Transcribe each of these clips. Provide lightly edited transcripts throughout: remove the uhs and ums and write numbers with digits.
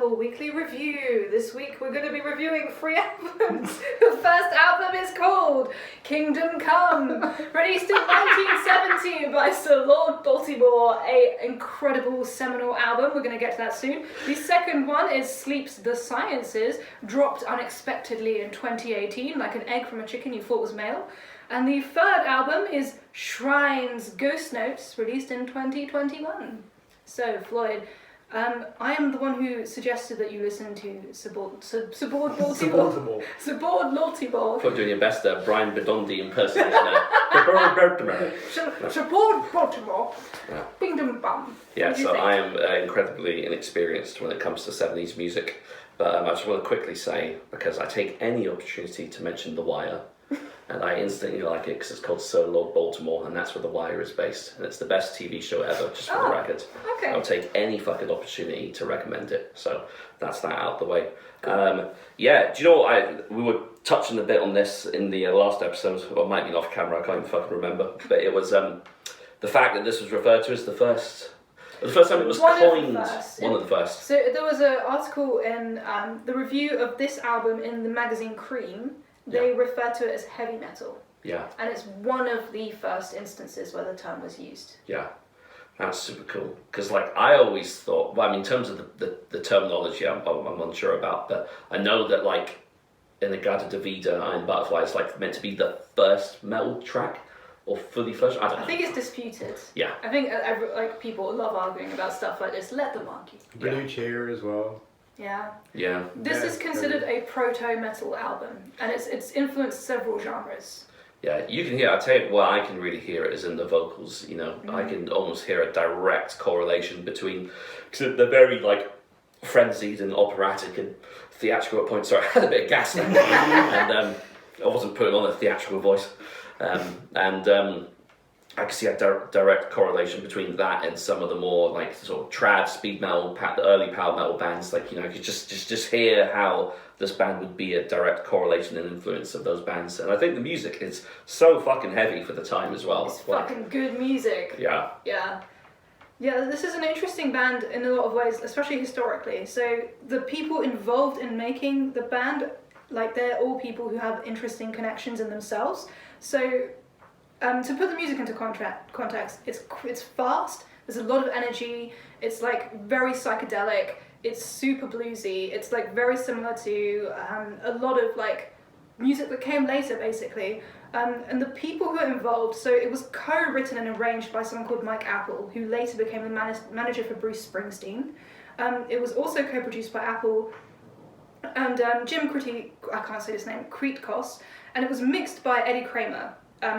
Metal Weekly Review. This week we're going to be reviewing 3 albums. The first album is called Kingdom Come, released in 1970 by Sir Lord Baltimore, an incredible seminal album. We're going to get to that soon. The second one is Sleep's The Sciences, dropped unexpectedly in 2018, like an egg from a chicken you thought was male. And the third album is Shrine's Ghost Notes, released in 2021. So, Floyd, I am the one who suggested that you listen to Sir Lord Baltimore. Sir Lord Baltimore. For doing your best Brian Bedondi impersonation now. Sir Lord Baltimore. Yeah. Kingdom Come. Yeah, so I am incredibly inexperienced when it comes to 70s music. But I just want to quickly say, because I take any opportunity to mention The Wire, and I instantly like it because it's called Sir Lord Baltimore, and that's where The Wire is based. And it's the best TV show ever, just for the record. Okay. I'll take any fucking opportunity to recommend it. So that's that out the way. Yeah, do you know what? We were touching a bit on this in the last episode, or it might be off camera, I can't even fucking remember. But it was the fact that this was referred to as the first time it was coined. One of the first. So there was an article in the review of this album in the magazine Cream. They refer to it as heavy metal. Yeah. And it's one of the first instances where the term was used. Yeah. That's super cool. Because, like, I always thought, well, I mean, in terms of the terminology, I'm unsure about, but I know that, like, in the Gada Davida, Iron Butterfly, it's, like, meant to be the first metal track, or fully fledged. I don't know. I think it's disputed. Yeah. I think, like, people love arguing about stuff like this. Let them argue. Blue Cheer as well. Yeah. Yeah. This is considered a proto-metal album, and it's influenced several genres. Yeah, you can hear, I tell you what I can really hear it is in the vocals, you know. I can almost hear a direct correlation between, because they're very, like, frenzied and operatic and theatrical at points. Sorry, I had a bit of gas there. And I wasn't putting on a theatrical voice. I can see a direct correlation between that and some of the more like sort of trad, speed metal, early power metal bands. Like, you know, you could just hear how this band would be a direct correlation and influence of those bands. And I think the music is so fucking heavy for the time as well. It's fucking good music. Yeah. Yeah. Yeah, this is an interesting band in a lot of ways, especially historically. So the people involved in making the band, like, they're all people who have interesting connections in themselves. So to put the music into context, it's fast, there's a lot of energy, it's like very psychedelic, it's super bluesy, it's like very similar to a lot of like music that came later basically. And the people who are involved, so it was co-written and arranged by someone called Mike Apple, who later became the manager for Bruce Springsteen. It was also co-produced by Apple and Jim Kreetkos, and it was mixed by Eddie Kramer.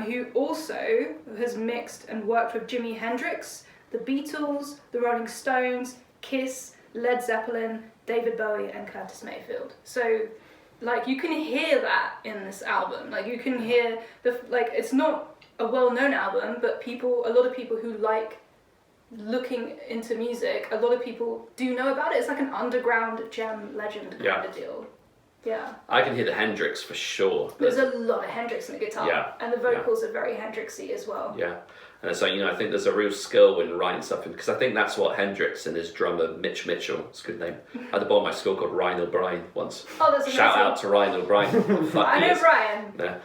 Who also has mixed and worked with Jimi Hendrix, the Beatles, the Rolling Stones, Kiss, Led Zeppelin, David Bowie, and Curtis Mayfield. So, like, you can hear that in this album. Like, you can hear it's not a well-known album, but a lot of people who like looking into music, a lot of people do know about it. It's like an underground gem legend kind of deal. Yeah. I can hear the Hendrix for sure. There's a lot of Hendrix in the guitar. Yeah. And the vocals are very Hendrixy as well. Yeah. And so, you know, I think there's a real skill in writing stuff, because I think that's what Hendrix and his drummer, Mitch Mitchell, it's a good name. I had a boy in my school called Ryan O'Brien once. Oh, that's amazing. Shout out to Ryan O'Brien. Fuck, I know Brian. Yeah.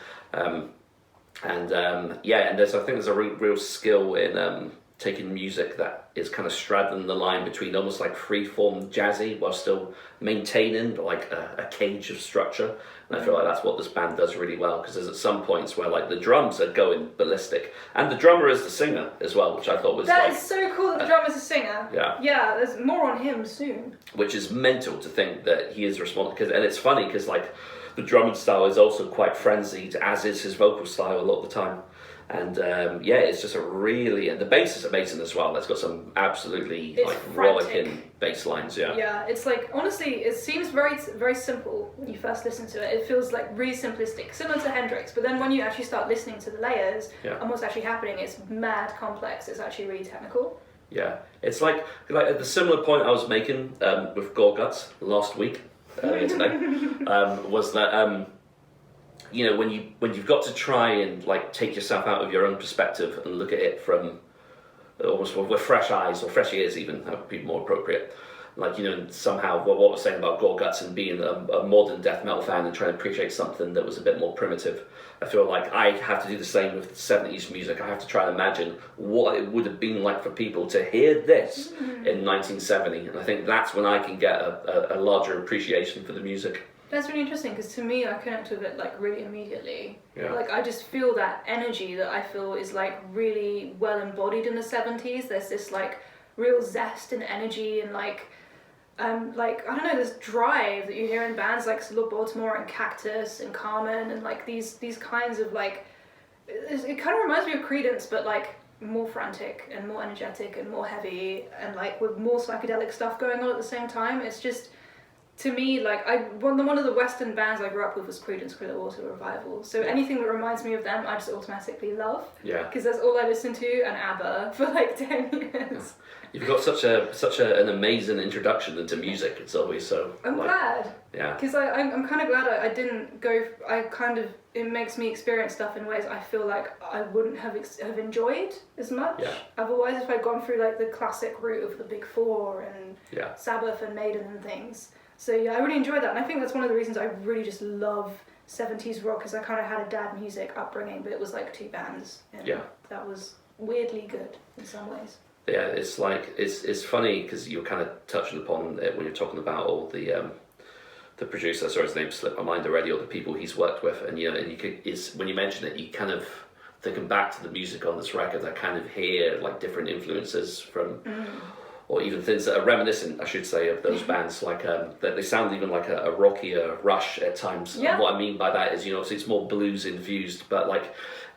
And I think there's a real skill in taking music that is kind of straddling the line between almost like free-form jazzy while still maintaining like a cage of structure. And I feel like that's what this band does really well, because there's at some points where like the drums are going ballistic, and the drummer is the singer as well, which I thought was That is so cool that the drummer's a singer. Yeah. Yeah, there's more on him soon. Which is mental to think that he is responsible, and it's funny because like the drumming style is also quite frenzied, as is his vocal style a lot of the time. And it's just and the bass is amazing as well. It's got some absolutely rollicking bass lines. Yeah, it's like, honestly, it seems very, very simple when you first listen to it. It feels like really simplistic, similar to Hendrix. But then when you actually start listening to the layers and what's actually happening, it's mad complex. It's actually really technical. Yeah, it's like at the similar point I was making with Gorguts last week, earlier today, was that. You know, when you've got to try and like take yourself out of your own perspective and look at it from almost with fresh eyes or fresh ears, even that would be more appropriate. Like, you know, somehow what we're saying about Gore Guts and being a modern death metal fan and trying to appreciate something that was a bit more primitive. I feel like I have to do the same with the 70s music. I have to try and imagine what it would have been like for people to hear this in 1970. And I think that's when I can get a larger appreciation for the music. That's really interesting, because to me, I connect with it like really immediately. Yeah. Like, I just feel that energy that I feel is like really well embodied in the 70s. There's this like real zest and energy and like I don't know, this drive that you hear in bands like Sir Lord Baltimore and Cactus and Carmen and like these kinds of like, it kind of reminds me of Creedence, but like more frantic and more energetic and more heavy and like with more psychedelic stuff going on at the same time. It's just, to me, like, one of the Western bands I grew up with was Creedence Clearwater Revival. So anything that reminds me of them, I just automatically love. Yeah. Because that's all I listened to, and ABBA for like 10 years. You've got such an amazing introduction into music. It's always so. I'm glad. Yeah. Because I'm kind of glad I didn't go. It makes me experience stuff in ways I feel like I wouldn't have enjoyed as much. Yeah. Otherwise, if I'd gone through like the classic route of the Big Four and Sabbath and Maiden and things. So yeah, I really enjoyed that, and I think that's one of the reasons I really just love 70s rock, because I kind of had a dad music upbringing, but it was like 2 bands, and that was weirdly good in some ways. Yeah, it's like it's funny because you're kind of touching upon it when you're talking about all the producer. Sorry, his name slipped my mind already. Or the people he's worked with, and when you mention it, you kind of thinking back to the music on this record. I kind of hear like different influences from. Or even things that are reminiscent, I should say, of those bands. Like that they sound even like a rockier Rush at times. Yeah. And what I mean by that is, obviously it's more blues infused, but like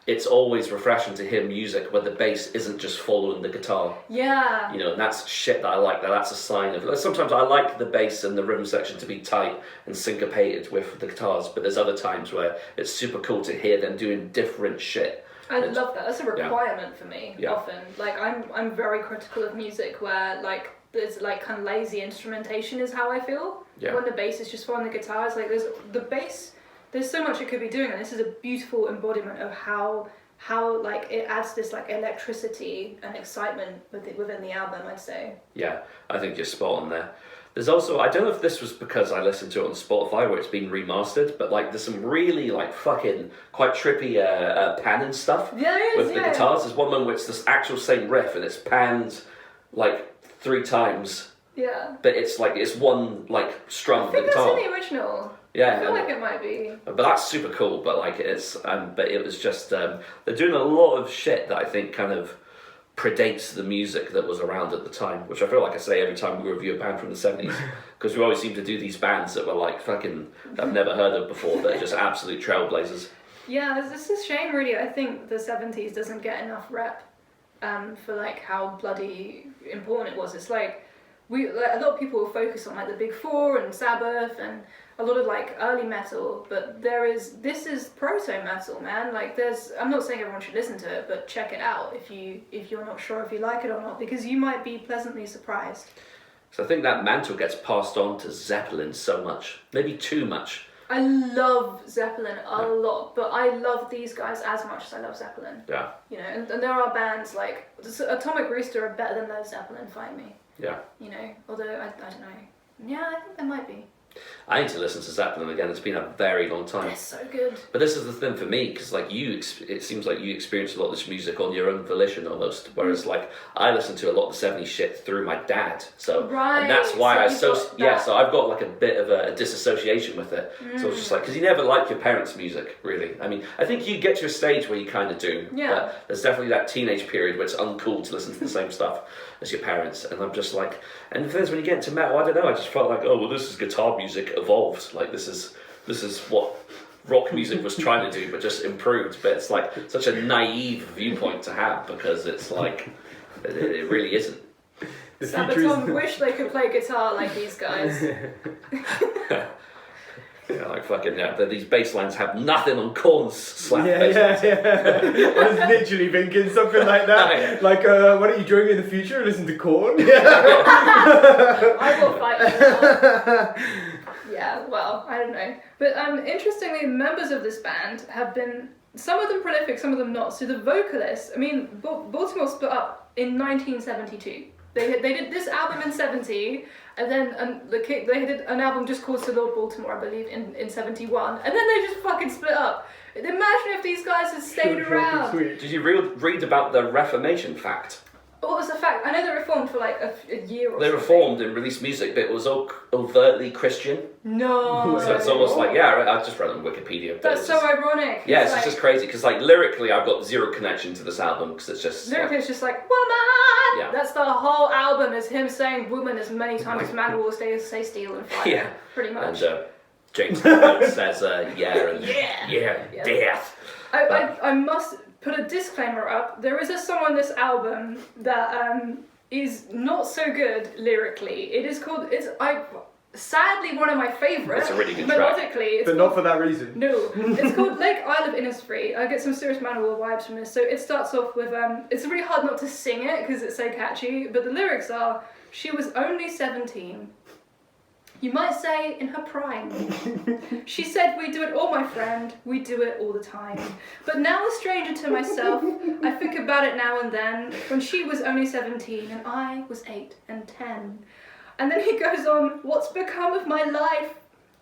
it's always refreshing to hear music where the bass isn't just following the guitar. Yeah. And that's shit that I like. That's a sign of. Sometimes I like the bass and the rhythm section to be tight and syncopated with the guitars, but there's other times where it's super cool to hear them doing different shit. I love that. That's a requirement for me. Often, like I'm very critical of music where like there's like kind of lazy instrumentation is how I feel. Yeah. When the bass is just following the guitar, it's like the bass. There's so much it could be doing, and this is a beautiful embodiment of how like it adds this like electricity and excitement within the album, I'd say. Yeah, I think you're spot on there. There's also, I don't know if this was because I listened to it on Spotify where it's been remastered, but like there's some really like fucking quite trippy pan and stuff with the guitars. There's one moment where it's this actual same riff and it's panned like 3 times. Yeah. But it's like it's one like strum of the guitar. I think that's in the original. Yeah, I feel like it might be. But that's super cool. But like it's, but it was just they're doing a lot of shit that I think kind of predates the music that was around at the time, which I feel like I say every time we review a band from the 70s, because we always seem to do these bands that were like fucking I've never heard of before, that are just absolute trailblazers. Yeah, this is a shame really. I think the 70s doesn't get enough rep for like how bloody important it was. It's like a lot of people will focus on like the Big Four and Sabbath and a lot of like early metal, but this is proto-metal, man. Like I'm not saying everyone should listen to it, but check it out if you're not sure if you like it or not, because you might be pleasantly surprised. So I think that mantle gets passed on to Zeppelin so much, maybe too much. I love Zeppelin a lot, but I love these guys as much as I love Zeppelin. Yeah. And there are bands like Atomic Rooster are better than Led Zeppelin, find me. Yeah. Although I don't know. Yeah, I think there might be. I need to listen to Zeppelin again. It's been a very long time. They're so good. But this is the thing for me, because like it seems like you experience a lot of this music on your own volition almost. Whereas like I listen to a lot of the 70s shit through my dad. So and that's why so I've got like a bit of a disassociation with it. So it's just like, because you never like your parents' music really. I mean, I think you get to a stage where you kind of do. Yeah. But there's definitely that teenage period where it's uncool to listen to the same stuff as your parents, and I'm just like, and the thing is when you get into metal, I don't know, I just felt like, oh well, this is guitar music evolved, like this is what rock music was trying to do, but just improved. But it's like such a naive viewpoint to have, because it's like it really isn't. Sabaton wish they could play guitar like these guys. Yeah, like fucking these bass lines have nothing on Korn's slap bass lines. I was literally thinking something like that. Like, why don't you join me in the future and listen to Korn? I will fight you. Yeah, well, I don't know. But interestingly, members of this band have been, some of them prolific, some of them not. So the vocalist, I mean, Baltimore split up in 1972. They did this album in 70, and then they did an album just called Sir Lord Baltimore, I believe, in 71, and then they just fucking split up. Imagine if these guys had stayed around. Sweet. Did you read about the Reformation fact? What was the fact? I know they reformed for like a year or They something. reformed and released music, but it was overtly Christian. No. So it's almost like, I just read on Wikipedia. But That's it's so just, ironic. yeah, it's like, just crazy, because like lyrically I've got zero connection to this album, because it's just... lyrically, it's just like, woman! Yeah. That's the whole album, is him saying woman as many times as man will say steel and fire. Yeah. Pretty much. And James Bond says, yeah, and Yeah. death. I must put a disclaimer up. There is a song on this album that is not so good lyrically. It is called, sadly one of my favourites. It's a really good track. Melodically. But not for that reason. No, it's called Lake Isle of Innisfree. I get some serious Manowar vibes from this. So it starts off with, it's really hard not to sing it because it's so catchy, but the lyrics are, she was only 17. You might say in her prime. She said, we do it all, my friend, we do it all the time. But now a stranger to myself, I think about it now and then, when she was only 17 and I was 8 and 10. And then he goes on, what's become of my life?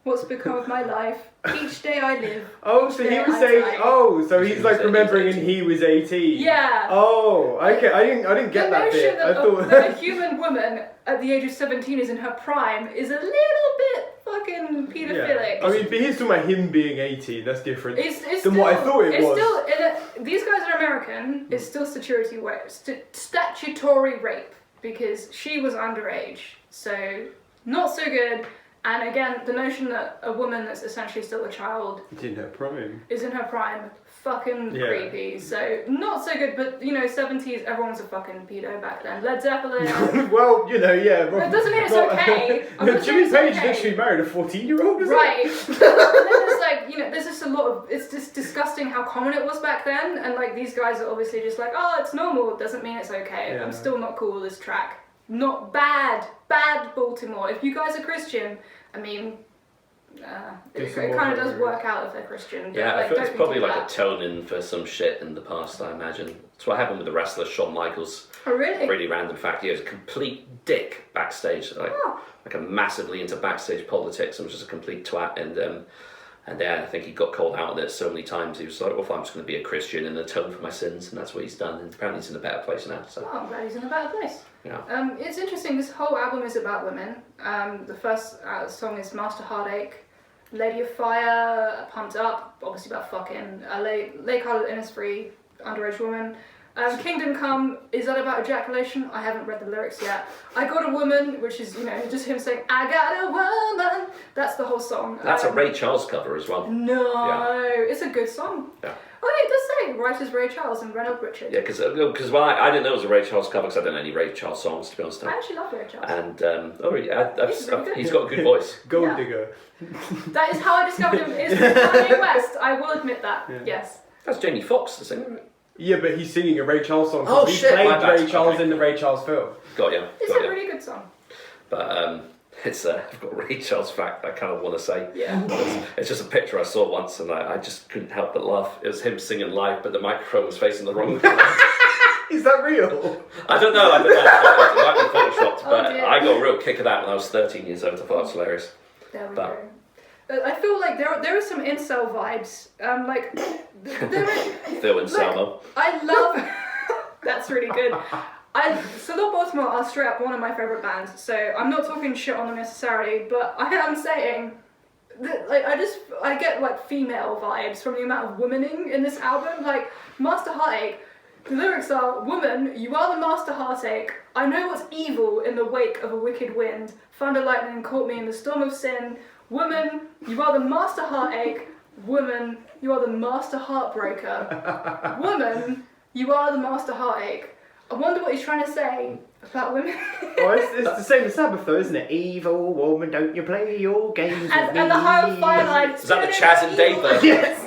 What's become of my life? Each day I live. Oh, so he was saying, so he's like remembering and he was 18. Yeah. Oh, okay. I didn't get that bit. I thought that a human woman at the age of 17 is in her prime is a little bit fucking paedophilic. I mean, but he's talking about him being 18. That's different It's than still, what I thought it was. Still, these guys are American. It's still statutory rape because she was underage. So not so good. And again, the notion that a woman that's essentially still a child It's in her prime. is in her prime, fucking creepy. So not so good, but 70s, everyone was a fucking pedo back then. Led Zeppelin. Well, yeah. That doesn't mean it's okay. I'm not saying Jimmy it's Page okay. literally married a 14-year-old, Right. And then there's like, there's just a lot of, it's just disgusting how common it was back then. And like these guys are obviously just like, oh, it's normal. It doesn't mean it's okay. Yeah. I'm still not cool with this track. Not bad Baltimore. If you guys are Christian, I mean, it kind of does work out if they're Christian. But, Yeah, I like, feel don't it's be probably too like bad. a tone-in for some shit in the past, I imagine. It's what happened with the wrestler Shawn Michaels. Oh, really? Really random fact. He was a complete dick backstage, like a massively into backstage politics and was just a complete twat. And then I think he got called out on it so many times. He was like, well, I'm just going to be a Christian and atone for my sins, and that's what he's done. And apparently he's in a better place now. So. Oh, I'm glad he's in a better place. Yeah. It's interesting, this whole album is about women. The first song is Master Heartache, Lady of Fire, Pumped Up, obviously about fucking, Lake Isle of Innisfree, underage woman. Kingdom Come, is that about ejaculation? I haven't read the lyrics yet. I Got a Woman, which is, just him saying, I got a woman. That's the whole song. That's a Ray Charles cover as well. No, it's a good song. Yeah. Oh, yeah, it does say writers Ray Charles and Reynolds Richard. Yeah, because I didn't know it was a Ray Charles cover because I don't know any Ray Charles songs, to be honest. I actually love Ray Charles. And he's got a good voice. Gold digger. That is how I discovered him. Is Kanye West. I will admit that. Yeah. Yes. That's Jamie Foxx, the singer. Yeah, but he's singing a Ray Charles song. Oh, he shit, played my bad. Ray Charles Okay. in the Ray Charles film. Got you. It's a really good song. But I've got a Ray Charles fact I kind of want to say. Yeah. It's just a picture I saw once and I just couldn't help but laugh. It was him singing live, but the microphone was facing the wrong way. Is that real? I don't know. It might be photoshopped, but dear. I got a real kick of that when I was 13 years old. I thought it was hilarious. There we But- go. I feel like there are some incel vibes. Phil and Selma. I love. That's really good. Sir Lord Baltimore are straight up one of my favourite bands. So I'm not talking shit on them necessarily, but I am saying that, I get like female vibes from the amount of womaning in this album. Like Master Heartache. The lyrics are, woman, you are the master heartache. I know what's evil in the wake of a wicked wind. Thunder lightning caught me in the storm of sin. Woman, you are the master heartache. Woman, you are the master heartbreaker. Woman, you are the master heartache. I wonder what he's trying to say about women. Oh, it's the same as Sabbath though, isn't it? Evil woman, don't you play your games with me. And the High of Firelight. Is that the Chaz and Dave version? Yes!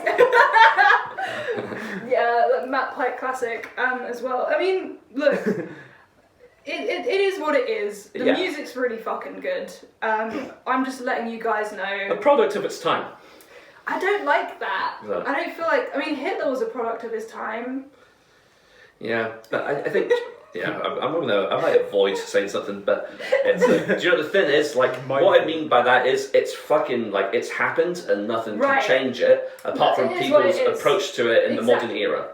Yeah, Matt Pike classic as well. I mean, look, it is what it is. The music's really fucking good. I'm just letting you guys A know. product of its time. I don't like that. No. I don't feel like, Hitler was a product of his time. Yeah, but I think Yeah, I'm gonna. I might avoid saying something, but it's, do you know the thing is, like, what I mean by that is it's fucking like it's happened and nothing Right. can change it apart from It is what people's it is. approach to it in the modern era.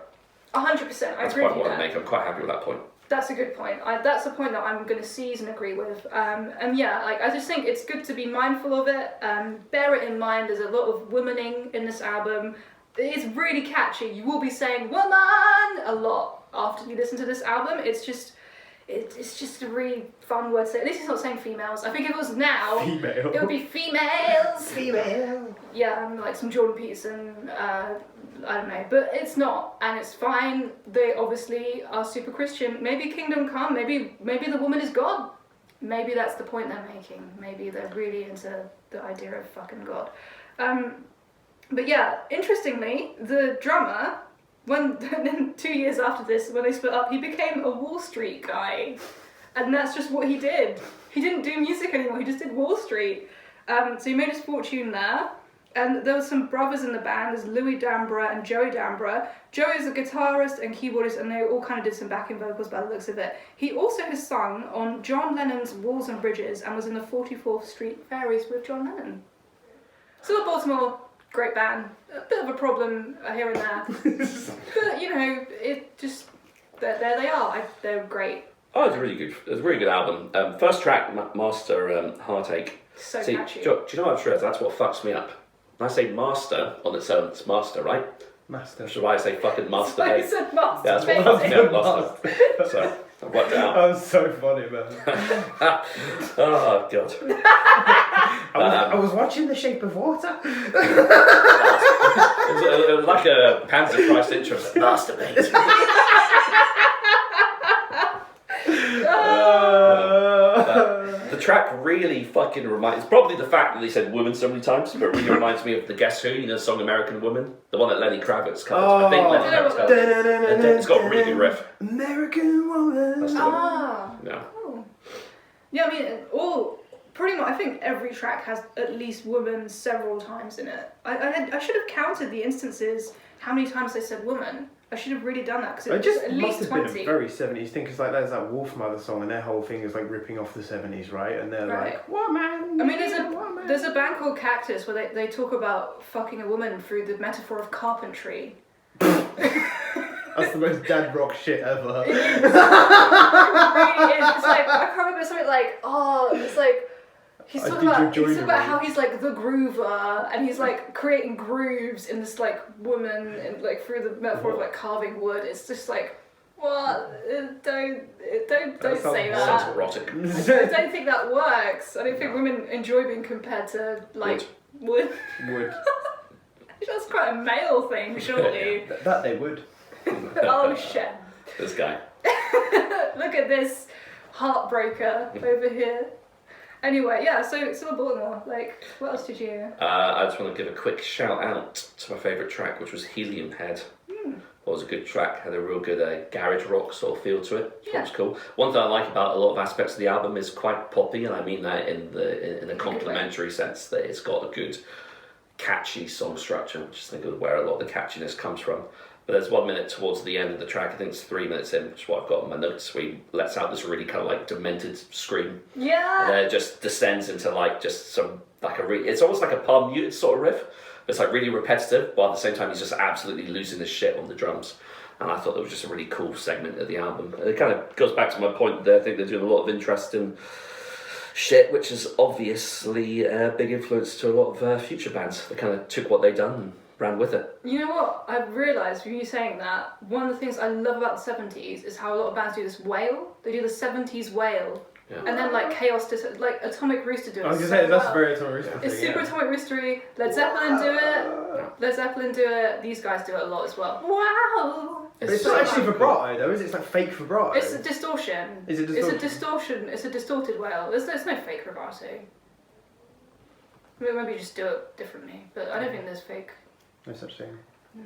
100%. I That's agree quite with you what I there. make. I'm quite happy with that point. That's a good point. That's a point that I'm going to seize and agree with. And yeah, like I just think it's good to be mindful of it. Bear it in mind. There's a lot of womaning in this album. It's really catchy. You will be saying "woman" a lot after you listen to this album. It's just a really fun word to say. At least it's not saying females. I think if it was now, Female. it would be females. Female. Yeah, and like some Jordan Peterson, I don't know, but it's not, and it's fine. They obviously are super Christian. Maybe Kingdom Come. Maybe the woman is God. Maybe that's the point they're making. Maybe they're really into the idea of fucking God. But yeah, interestingly, the drummer, then 2 years after this, when they split up, he became a Wall Street guy. And that's just what he did. He didn't do music anymore, he just did Wall Street. So he made his fortune there. And there were some brothers in the band, there's Louis Dambra and Joey Dambra. Joey's a guitarist and keyboardist, and they all kind of did some backing vocals by the looks of it. He also has sung on John Lennon's Walls and Bridges and was in the 44th Street Fairies with John Lennon. Sir Lord Baltimore, great band. A bit of a problem here and there. But, you know, it just, there they are. They're great. Oh, it's a really good album. First track, Master, Heartache. So See, catchy. do you know what, Shrez? That's what fucks me up. When I say master on its own, it's master, right? Master. Which is why I say fucking master. So it's a master. Yeah, that's what amazing. master. So, I worked it out. That was so funny, man. Oh, God. I was watching The Shape of Water. It was like a Panzer Christ interest. Masturbate. The track really fucking reminds... It's probably the fact that they said woman so many times, but it really reminds me of the Guess Who, you know, the song American Woman? The one that Lenny Kravitz covered. I think Lenny Kravitz covered it. It's got a really good riff. American Woman. That's the one. Ah. Yeah. Oh. Yeah, I mean, pretty much, I think every track has at least woman several times in it. I should have counted the instances, how many times they said woman. I should have really done that, because it was at must least have 20. been a very 70s thing, because like there's that Wolf Mother song, and their whole thing is like ripping off the 70s, right? And they're Right. like, woman. I mean, there's a band called Cactus where they talk about fucking a woman through the metaphor of carpentry. That's the most dad rock shit ever. It really is. It's like, I can't remember, something like, it's like, he's talking about how he's like the groover, and he's like creating grooves in this like woman, and like through the metaphor of like carving wood. It's just like, what? Don't say that. Sounds erotic. I don't think that works. I don't think women enjoy being compared to like wood. Would. That's quite a male thing, surely. That they would. Oh shit. This guy. Look at this heartbreaker over here. Anyway, yeah, so Baltimore, like, what else did you... I just want to give a quick shout out to my favourite track, which was Helium Head. It was a good track, had a real good garage rock sort of feel to it, which was cool. One thing I like about a lot of aspects of the album is quite poppy, and I mean that in a complimentary sense, that it's got a good catchy song structure, which I think is where a lot of the catchiness comes from. But there's 1 minute towards the end of the track, I think it's 3 minutes in, which is what I've got on my notes, where he lets out this really kind of like demented scream. Yeah. And then it just descends into like just some, like it's almost like a palm muted sort of riff. It's like really repetitive, but at the same time he's just absolutely losing his shit on the drums. And I thought that was just a really cool segment of the album. And it kind of goes back to my point there, I think they're doing a lot of interesting shit, which is obviously a big influence to a lot of future bands. They kind of took what they'd done and ran with it. You know what? I've realised from you saying that, one of the things I love about the 70s is how a lot of bands do this wail. They do the 70s wail. Yeah. And then like Chaos, like Atomic Rooster do it. I was going to so say, that's well. very Atomic Rooster. It's super Atomic Roostery. Led Zeppelin do it. Led Zeppelin do it. These guys do it a lot as well. Wow! But it's not actually vibrato though, is it? It's like fake vibrato. It's a distortion. Is it It's a distortion. It's a distorted wail. There's no fake vibrato. Maybe you just do it differently, but I don't think there's fake. No such thing. No.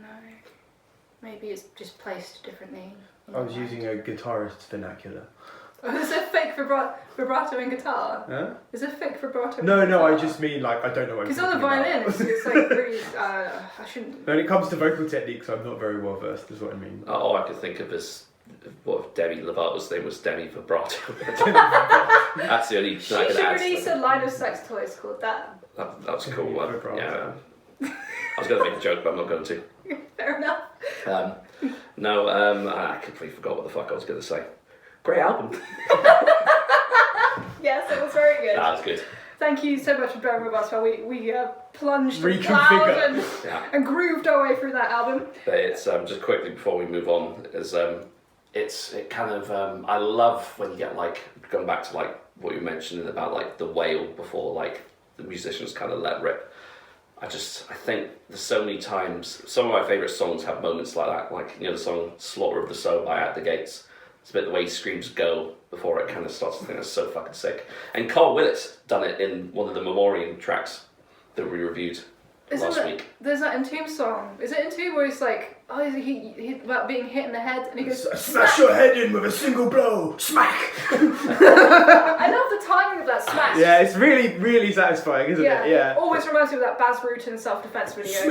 Maybe it's just placed differently. I was using a guitarist's vernacular. Oh, is there fake vibrato in guitar? Huh? Is there fake vibrato? No, in I guitar? just mean like I don't know what I'm Because on the talking violin, about. it's like really. I shouldn't. When it comes to vocal techniques, I'm not very well versed, is what I mean. All I could think of is what if Demi Lovato's name was Demi Vibrato? That's the only She thing I should can add. release a line of sex toys called that. That's a cool one. Vibrato. Yeah. I was going to make a joke, but I'm not going to. Fair enough. I completely forgot what the fuck I was going to say. Great album. Yes, it was very good. That was good. Thank you so much for bearing with us while we plunged and Reconfigure. plowed Yeah. and grooved our way through that album. But it's just quickly before we move on, it kind of I love when you get like going back to like what you mentioned about like the wail before like the musicians kind of let rip. I think there's so many times some of my favourite songs have moments like that, like the song "Slaughter of the Soul" by At the Gates. It's a bit the way he screams "go" before it kind of starts. I think that's so fucking sick. And Carl Willis done it in one of the Memoriam tracks that we reviewed last week. There's that Entomb song. Is it Entomb where he's like, he about being hit in the head and he goes, Smash your head in with a single blow. Smack. I love the timing of that smash. Yeah, it's really, really satisfying, isn't it? Yeah. Always reminds me of that Baz Rutten self-defense video.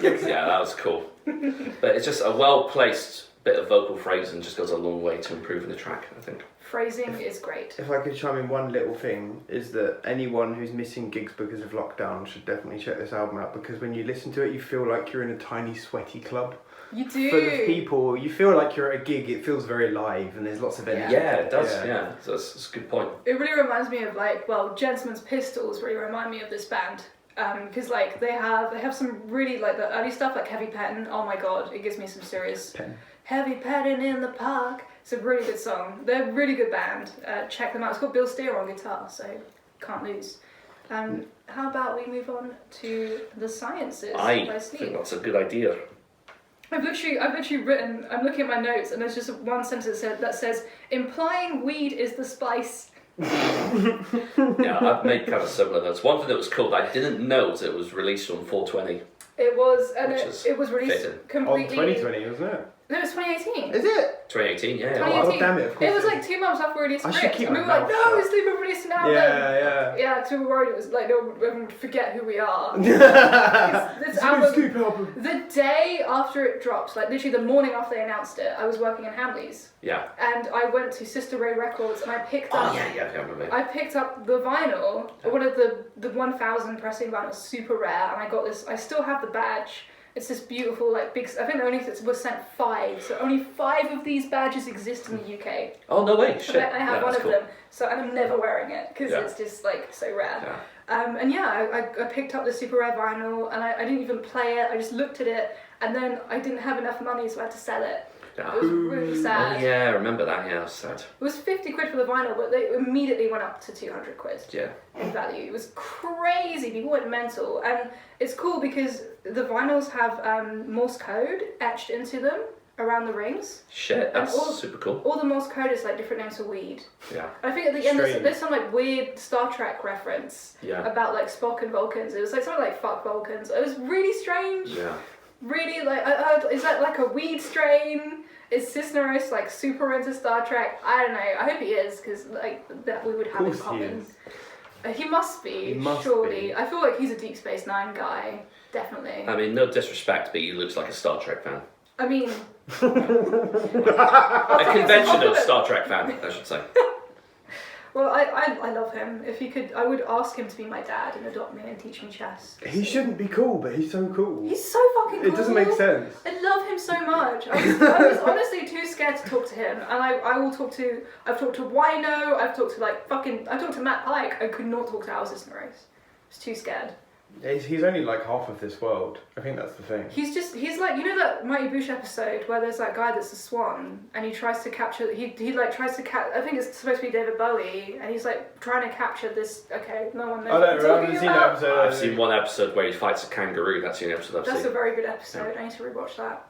Yeah, that was cool. But it's just a well-placed bit of vocal phrasing just goes a long way to improving the track, I think. Phrasing is great. If I could chime in one little thing, is that anyone who's missing gigs because of lockdown should definitely check this album out, because when you listen to it, you feel like you're in a tiny, sweaty club. You do. Full of people. You feel like you're at a gig. It feels very live, and there's lots of energy. Yeah, it does. Yeah, that's a good point. It really reminds me of Gentleman's Pistols really remind me of this band. Because they have some really like the early stuff like Heavy Pettin'. Oh my god, it gives me some serious Heavy Pettin' in the Park. It's a really good song. They're a really good band. Check them out. It's got Bill Steer on guitar, so can't lose. How about we move on to The Sciences by I Sleep? think that's a good idea. I've literally written. I'm looking at my notes, and there's just one sentence that says, "Implying weed is the spice." Yeah, I've made kind of similar notes. One thing that was cool that I didn't know was it was released on 420. It was, and Which is it was released fitting. completely. On 2020, wasn't it? No, it was 2018. Is it? 2018, yeah. 2018. Oh, damn it, of course It was it like 2 months after we released I should Crypt, keep and we my were like, mouth no, shut. it's Sleep released an album. Yeah. Because we were worried it was like, no, everyone would forget who we are. This album, Sleep album. the day after it dropped, like literally the morning after they announced it, I was working in Hamleys. Yeah. And I went to Sister Ray Records and I picked up. Oh, yeah, I remember. I picked up the vinyl, one of the 1000 pressing vinyls, super rare, and I got this. I still have the badge. It's this beautiful, like big. I think only was sent 5, so only 5 of these badges exist in the UK. Oh no way! Shit. I have one of them, so and I'm never wearing it because Yeah. it's just like so rare. Yeah. And yeah, I picked up the super rare vinyl, and I didn't even play it. I just looked at it, and then I didn't have enough money, so I had to sell it. Yeah. It was really sad. Oh yeah, I remember that. Yeah, it was sad. It was 50 quid for the vinyl, but they immediately went up to 200 quid Yeah. in value. It was crazy. People went mental. And it's cool because the vinyls have Morse code etched into them around the rings. Shit, that's all- super cool. All the Morse code is like different names for weed. Yeah. And I think at the end Strange. there's some like weird Star Trek reference Yeah. about like Spock and Vulcans. It was like something like fuck Vulcans. It was really strange. Yeah. Really like, I heard, is that like a weed strain? Is Cisneros like super into Star Trek? I don't know. I hope he is, because like that we would have in Of course he common. is. He must be. He must surely. be. I feel like he's a Deep Space Nine guy. Definitely. I mean, no disrespect, but he looks like a Star Trek fan. I mean, A conventional Star Trek fan, I should say. well, I love him. If he could, I would ask him to be my dad and adopt me and teach me chess. He shouldn't be cool, but he's so cool. He's so fucking cool. It doesn't make sense. I love him so much. I was honestly too scared to talk to him, and I've talked to Wino, I've talked to Matt Pike. I could not talk to Al Cisneros. I was too scared. He's only like half of this world. I think that's the thing. He's like, you know that Mighty Boosh episode where there's that guy that's a swan and he tries to capture, I think it's supposed to be David Bowie, and he's like trying to capture this, okay, no one knows I what I'm don't know, I talking haven't seen that about. episode. I've seen one episode where he fights a kangaroo. That's the only episode I've That's seen. a very good episode. I need to rewatch that.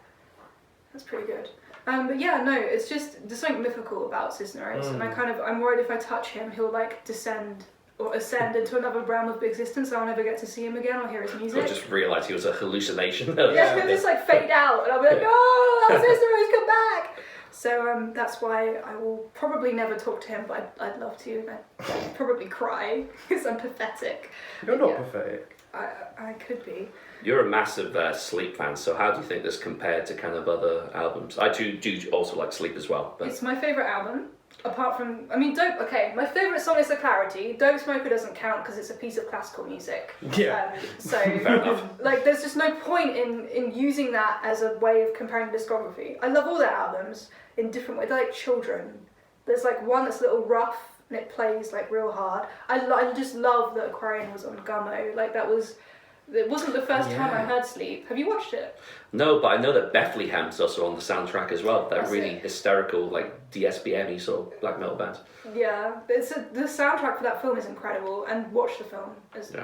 That's pretty good. But yeah, no, it's just, there's something mythical about Cisneros, and I'm worried if I touch him, he'll like descend or ascend into another realm of existence, and I'll never get to see him again or hear his music. I just realised he was a hallucination. Yeah, he'll just like fade out, and I'll be like, no, Cisneros, come back! So that's why I will probably never talk to him, but I'd love to. I'd probably cry, because I'm pathetic. You're not Yeah. pathetic. I could be. You're a massive Sleep fan, so how do you think this compared to kind of other albums? I do also like Sleep as well. But It's my favourite album, apart from, I mean, my favourite song is The Clarity. Dope Smoker doesn't count because it's a piece of classical music. Yeah. Fair enough. Like, there's just no point in using that as a way of comparing discography. I love all their albums in different ways. They're like children. There's like one that's a little rough and it plays like real hard. I just love that Aquarian was on Gummo. Like, it wasn't the first time I heard Sleep. Have you watched it? No, but I know that Bethlehem's also on the soundtrack as well. That That's really it. hysterical, like DSBM-y sort of black metal band. Yeah, the soundtrack for that film is incredible, and watch the film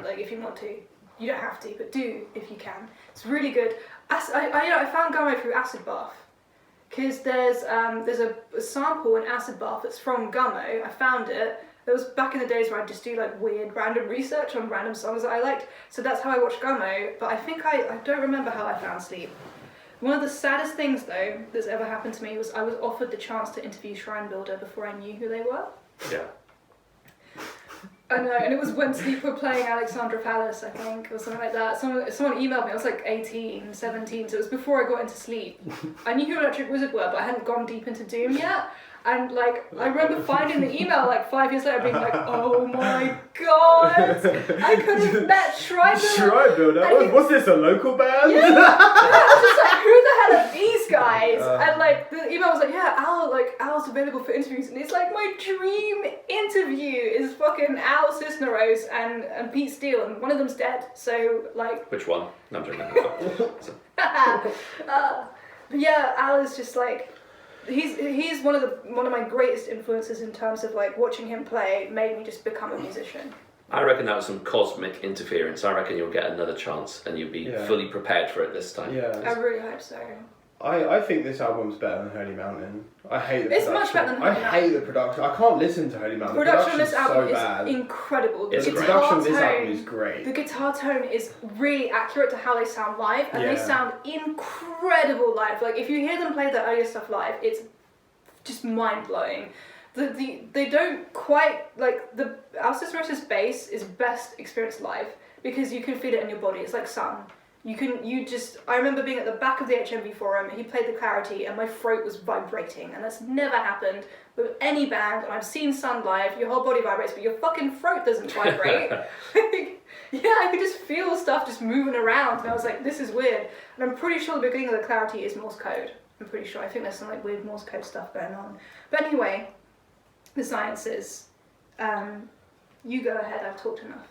like if you want to. You don't have to, but do if you can. It's really good. I found Gummo through Acid Bath, because there's a sample in Acid Bath that's from Gummo. I found it. It was back in the days where I'd just do like weird random research on random songs that I liked. So that's how I watched Gummo, but I think I don't remember how I found Sleep. One of the saddest things though that's ever happened to me was I was offered the chance to interview Shrine Builder before I knew who they were. Yeah. I know, and it was when Sleep were playing Alexandra Palace, I think, or something like that. Someone emailed me, I was like 18, 17, so it was before I got into Sleep. I knew who Electric Wizard were, but I hadn't gone deep into Doom yet. And like, I remember finding the email like 5 years later being like, oh my god, I could have met Shrine Builder. Shrine Builder? What's this, a local band? Yeah, I was just like, who the hell are these guys? And like, the email was like, yeah, Al's available for interviews. And it's like, my dream interview is fucking Al Cisneros and Pete Steele, and one of them's dead. So like... Which one? No, I'm joking. But yeah, Al is just like... He's one of my greatest influences in terms of like watching him play made me just become a musician. I reckon that was some cosmic interference. I reckon you'll get another chance and you'll be fully prepared for it this time. Yeah. I really hope so. I think this album's better than Holy Mountain. I hate the production. It's much better than Holy Mountain. I hate the production. I can't listen to Holy Mountain. The production on this album so bad. is incredible. It's The great. production of this album is great. The guitar tone is really accurate to how they sound live, and they sound incredible live. Like if you hear them play their earlier stuff live, it's just mind blowing. They don't quite like Al Cisneros' bass is best experienced live because you can feel it in your body. It's like sun. I remember being at the back of the HMV forum, he played the Clarity and my throat was vibrating, and that's never happened with any band. And I've seen Sun live, your whole body vibrates but your fucking throat doesn't vibrate. Yeah, I could just feel stuff just moving around and I was like, this is weird. And I'm pretty sure the beginning of the Clarity is Morse code. I'm pretty sure. I think there's some like weird Morse code stuff going on. But anyway, the sciences. You go ahead, I've talked enough.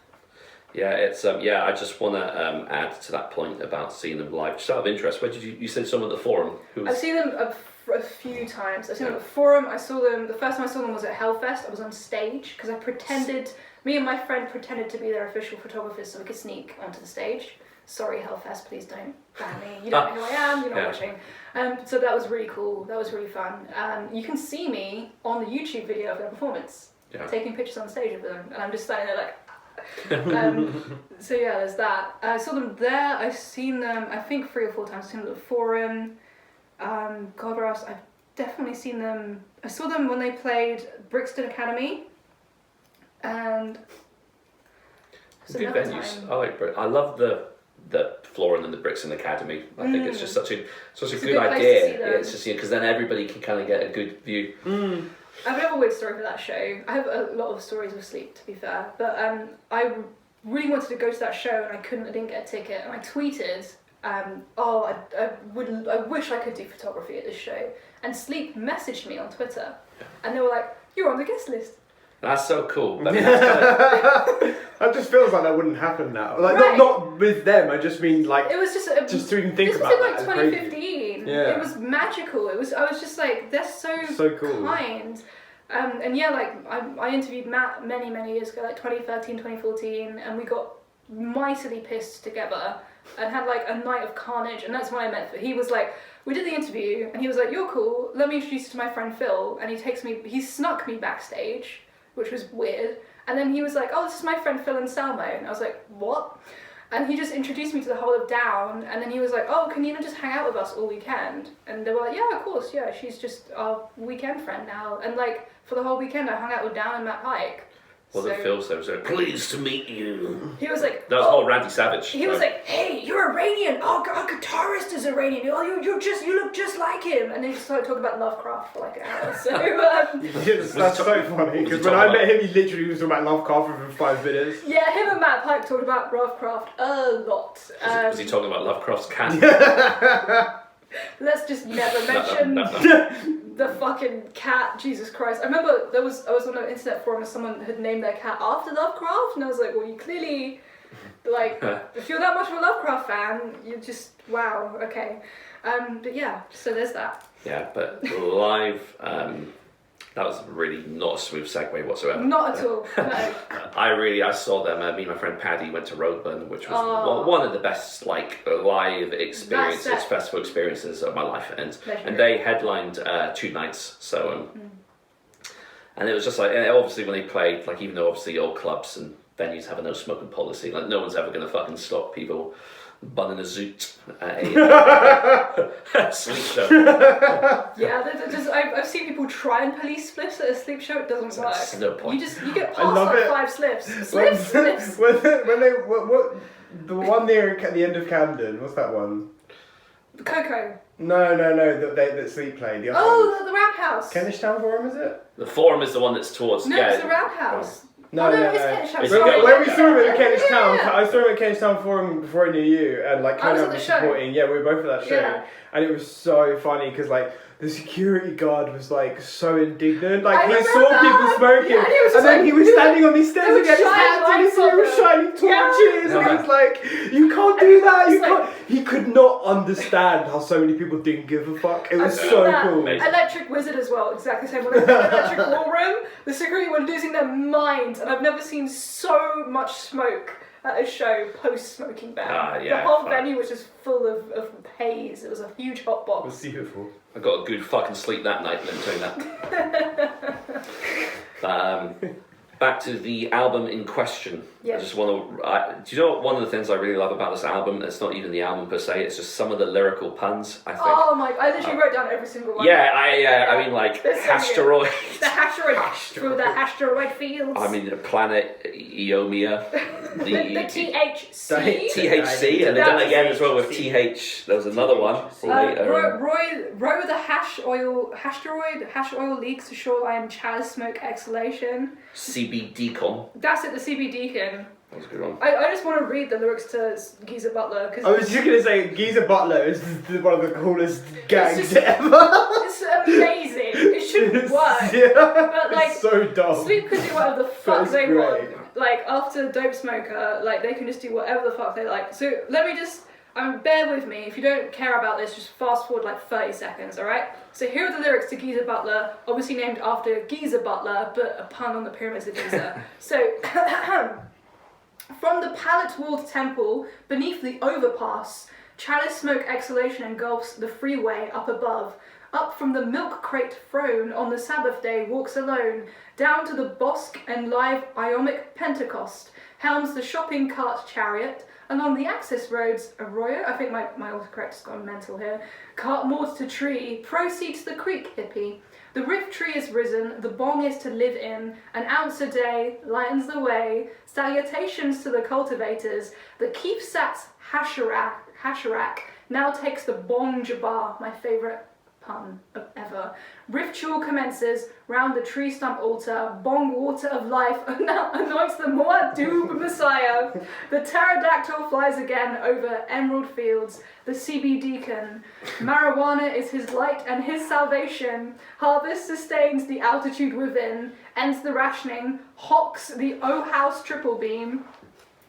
Yeah, it's I just want to add to that point about seeing them live. Just out of interest, where did you said someone at the Forum? I've seen them a few times. I've seen them at the Forum. I saw them. The first time I saw them was at Hellfest. I was on stage because I pretended. Me and my friend pretended to be their official photographers so we could sneak onto the stage. Sorry, Hellfest, please don't ban me. You don't know who I am. You're not watching. So that was really cool. That was really fun. You can see me on the YouTube video of their performance, taking pictures on stage of them, and I'm just standing there like. So yeah, there's that. I saw them there. I've seen them, I think 3 or 4 times. I've seen them at the Forum. God, where else? I've definitely seen them. I saw them when they played Brixton Academy. And good venues. I love the Florin and the Brixton Academy. I think it's just such a good idea. It's just because then everybody can kind of get a good view. I have a weird story for that show. I have a lot of stories with Sleep, to be fair. But I really wanted to go to that show and I didn't get a ticket. And I tweeted, I wish I could do photography at this show. And Sleep messaged me on Twitter. And they were like, you're on the guest list. That's so cool. I mean, That just feels like that wouldn't happen now. Like not with them. I just mean like it was just to even think about that. This was in like 2015. Yeah. It was magical. I was just like, they're so cool. kind. And yeah, like I interviewed Matt many years ago, like 2013, 2014, and we got mightily pissed together and had like a night of carnage. And that's what I meant. He was like, we did the interview, and he was like, you're cool. Let me introduce you to my friend Phil. And he snuck me backstage, which was weird. And then he was like, oh, this is my friend Phil and Salmo. And I was like, what? And he just introduced me to the whole of Down. And then he was like, oh, can you just hang out with us all weekend? And they were like, yeah, of course, yeah. She's just our weekend friend now. And like, for the whole weekend, I hung out with Down and Matt Pike. What did Phil say? Was like, pleased to meet you. He was like, that was all Randy Savage. He was like, hey, you're Iranian. Oh, our guitarist is Iranian. Oh, you look just like him. And then he started talking about Lovecraft for like an hour. So that's so funny because when I met him, he literally was talking about Lovecraft for 5 minutes. Yeah, him and Matt Pike talked about Lovecraft a lot. Was he talking about Lovecraft's cat? Let's just never mention the fucking cat. Jesus Christ! I remember I was on an internet forum and someone had named their cat after Lovecraft, and I was like, well, you clearly like if you're that much of a Lovecraft fan, you just wow. Okay, but yeah, so there's that. Yeah, but live. That was really not a smooth segue whatsoever. Not at all. No. I saw them. Me and my friend Paddy went to Roadburn, which was one of the best like live experiences, festival experiences of my life. And they headlined 2 nights. So and it was just like, and obviously when they played, like even though obviously all clubs and venues have a no smoking policy, like no one's ever going to fucking stop people bunning a zoot at a sleep show. Yeah, I've seen people try and police spliffs at a sleep show. It doesn't work. There's no point. You get past like 5 slips. Slips. When they what the one near at the end of Camden? What's that one? Coco. No. That Sleep played. The other one. The Roundhouse. Kentish Town Forum, is it? The Forum is the one that's towards. No, it's the Roundhouse. No. It's Kentish Town. When we saw him at Kentish Town, I saw him at Kentish Town Forum before I knew you, and like I was at the show. supporting. Yeah, we were both at that show, Yeah. and it was so funny because like the security guard was like so indignant. Like I he remember saw people smoking, Yeah, and then he was standing on these stairs there and he had his was hands and shining he was lights on shining torches, and he was like, "You can't do that. You can't." He could not understand how so many people didn't give a fuck. It was so cool. Amazing. Electric Wizard as well, exactly the same. When I was in the Electric Ballroom, the security were losing their minds, and I've never seen so much smoke at a show post-smoking ban. Yeah, the whole venue was just full of haze. It was a huge hot It box. was beautiful. I got a good fucking sleep that night, let me tell you that. Back to the album in question. Yeah. I just want to. Do you know what one of the things I really love about this album? It's not even the album per se. It's just some of the lyrical puns. I think. Oh my! I literally wrote down every single one. Yeah, I mean like asteroid. The asteroid through the asteroid fields. I mean planet Eomia. the THC. THC, and they've done it again as well with TH. There was another one later. Row the hash oil leaks to shoreline chalice smoke exhalation. CBD-con. That's it, the CBD can. That was a good one. I just want to read the lyrics to Geezer Butler. I was just going to say, Geezer Butler is one of the coolest gangs ever. It's amazing. It shouldn't work. Yeah, But like, it's so dumb. Sleep can do whatever the fuck they great. want. Like, after Dope Smoker, like, they can just do whatever the fuck they like. So let me just... bear with me, if you don't care about this, just fast forward like 30 seconds, alright? So here are the lyrics to Geezer Butler, obviously named after Geezer Butler, but a pun on the pyramids of Giza. So, from the pallet-walled temple, beneath the overpass, chalice smoke exhalation engulfs the freeway up above. Up from the milk crate throne on the Sabbath day walks alone, down to the bosque and live Iomic Pentecost, helms the shopping cart chariot, along the access roads, Arroyo, I think my autocorrect's gone mental here, cart moored to tree, proceeds the creek hippie. The rift tree is risen, the bong is to live in, an ounce a day, lightens the way, salutations to the cultivators, the Keefsatz Hasharak now takes the bong jabbar, my favourite pun ever. Ritual commences round the tree stump altar. Bong water of life anoints the Muad'Dib Messiah. The pterodactyl flies again over emerald fields. The CB deacon. Marijuana is his light and his salvation. Harvest sustains the altitude within. Ends the rationing. Hawks the O House triple beam.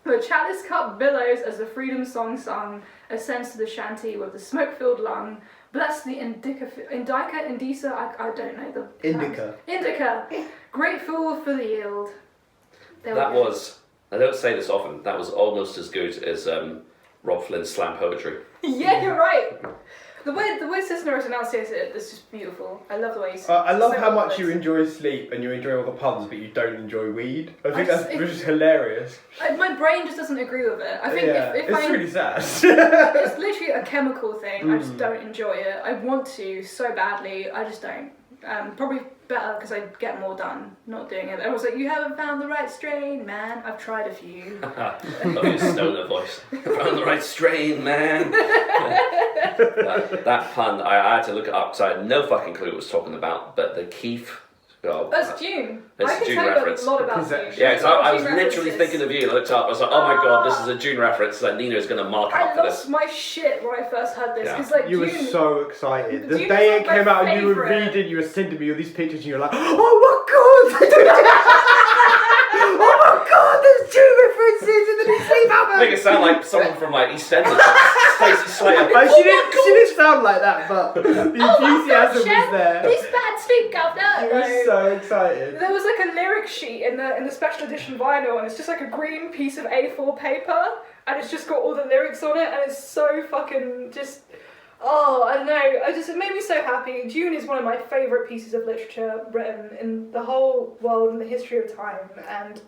The chalice cup billows as the freedom song sung. Ascends to the shanty with the smoke-filled lung. Bless the Indica, Indisa, I don't know the... Indica. Grateful for the yield. That was, I don't say this often, that was almost as good as Rob Flynn's slam poetry. Yeah, you're right. The way Cisneros enunciates it is just beautiful. I love the way he says I love how much you enjoy sleep and you enjoy all the puns, but you don't enjoy weed. I think that's just hilarious. My brain just doesn't agree with it. I think if it's really sad. It's literally a chemical thing. I just don't enjoy it. I want to so badly. I just don't. Probably better because I get more done not doing it. I was like, you haven't found the right strain, man. I've tried a few. Love your stoner voice. Found the right strain, man. that pun, I had to look it up because I had no fucking clue what it was talking about. But the Keith. Oh, that's Dune. It's I a can Dune tell reference. you a lot about Dune. Yeah, because I was Dune literally references. thinking of you. I looked up. I was like, oh my god, this is a Dune reference that Nina's going to mark out I for lost this. my shit when I first heard this Yeah. because like You were Dune. so excited. The Dune day is it my came out and you were favourite. reading, you were sending me all these pictures and you were like, oh my god! Oh my god, there's two references in the new Sleep album! Make it sound like someone from like EastEnders, Stacey Slater. Like, she didn't sound like that, but the enthusiasm was there. This bad sleep, governor. You were so excited. There was like a lyric sheet in the special edition vinyl, and it's just like a green piece of A4 paper, and it's just got all the lyrics on it, and it's so fucking just. Oh, I don't know. It made me so happy. Dune is one of my favourite pieces of literature written in the whole world and the history of time. And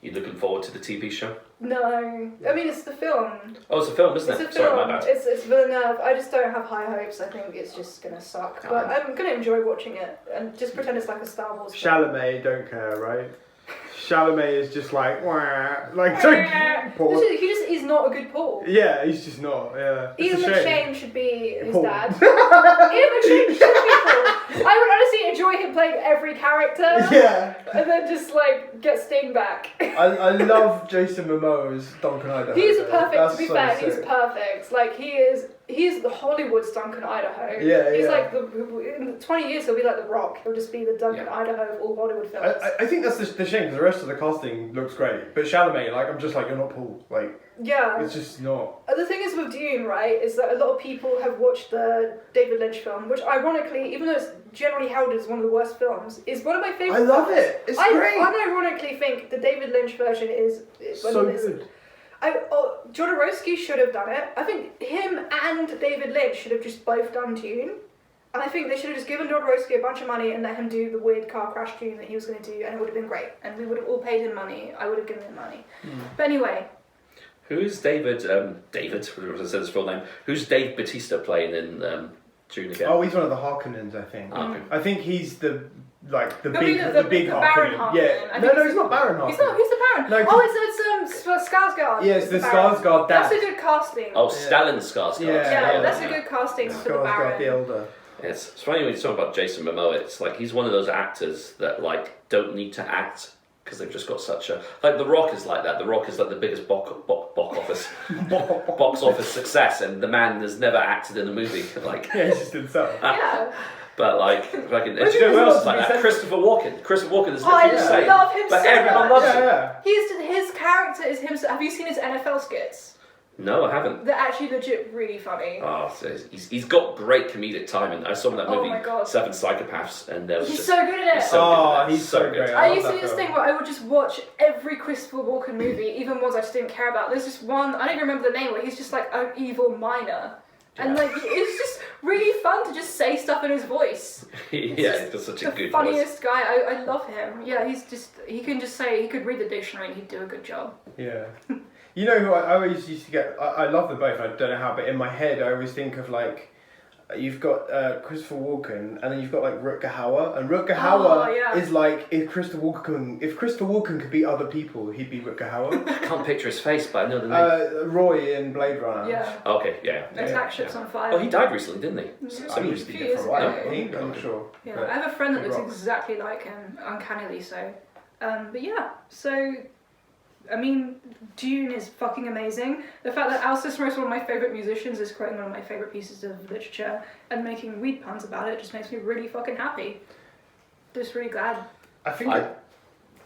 You looking forward to the TV show? no, I mean it's the film. Oh, it's a film, isn't It's it? a film. Sorry, my bad. It's Villeneuve. I just don't have high hopes. I think it's just gonna suck. But I'm gonna enjoy watching it and just pretend it's like a Star Wars film. Chalamet don't care, right? Chalamet is just like, wah, like, Paul. He just is not a good Paul. Yeah, he's just not, yeah. It's Ian a shame. McShane should be his Paul. dad. Ian McShane should be Paul. I would honestly enjoy him playing every character. Yeah. And then just like get Sting back. I love Jason Momoa's Duncan Idaho. He's though. perfect. That's To be so fair, sick. he's perfect. Like he's the Hollywood's Duncan Idaho. Yeah, he's yeah. like in 20 years he'll be like The Rock. He'll just be the Duncan Idaho of all Hollywood films. I think that's the shame because the rest of the casting looks great, but Chalamet, like, I'm just like, you're not Paul. Like, yeah. it's just not. The thing is with Dune, right, is that a lot of people have watched the David Lynch film, which ironically, even though it's generally held as one of the worst films, is one of my favourite I love films. it. It's I great. unironically think the David Lynch version is So good. Jodorowsky should have done it. I think him and David Lynch should have just both done Dune. And I think they should have just given Jodorowsky a bunch of money and let him do the weird car crash Dune that he was going to do, and it would have been great. And we would have all paid him money. I would have given him money. But anyway. Who's David, whatever it says his full name, who's Dave Bautista playing in Dune again? Oh, he's one of the Harkonnens, I think. Oh, okay. I think he's the big Baron Harkonnen. Harkonnen. Yeah. I No, think he's not Baron Harkonnen. He's not. Who's the Baron? No, it's Skarsgård. Yeah, it's the Baron. Skarsgård dad. That's a good casting. Oh, Stellan Skarsgård. Yeah, that's a good casting for the Skarsgård Baron. the Elder. It's funny when you talk about Jason Momoa. It's like he's one of those actors that like don't need to act because they've just got such a like. The Rock is like that. The Rock is like the biggest box office success, and the man has never acted in a movie. Like Yeah, he's just himself. Yeah. But like, fucking, But do you know who there's else is lots like to be that? said. Christopher Walken. Christopher Walken is I literally the same. love him but so everyone much. loves him. Yeah. His character is him. Have you seen his NFL skits? No, I haven't. They're actually legit really funny. Oh, so he's got great comedic timing. I saw him in that Oh movie, my God. Seven Psychopaths, and there was He's just so good at it. he's so good at it. He's so great. I love used to that do this film. thing where I would just watch every Christopher Walken movie, even ones I just didn't care about. There's just one, I don't even remember the name, where he's just like an evil miner. And like, it's just really fun to just say stuff in his voice. Yeah, he's got such a The good voice. funniest guy, I love him. Yeah, he can just say, he could read the dictionary and he'd do a good job. Yeah. You know who I always used to get, I love them both, I don't know how, but in my head I always think of like, you've got Christopher Walken and then you've got like Rutger Hauer, and Rutger Hauer is like, if Christopher Walken could be other people, he'd be Rutger Hauer. I can't picture his face, but I know the name. Roy in Blade Runner. Yeah. Okay, yeah. Attack ships on fire. Oh, he died recently, didn't he? Yeah. I mean, he's been dead for a while, I think, I'm not sure. Yeah, But I have a friend that big looks rock. exactly like him, uncannily so. But yeah, so I mean, Dune is fucking amazing. The fact that Al Cicero is one of my favourite musicians is quoting one of my favourite pieces of literature and making weed puns about it just makes me really fucking happy. Just really glad. I think I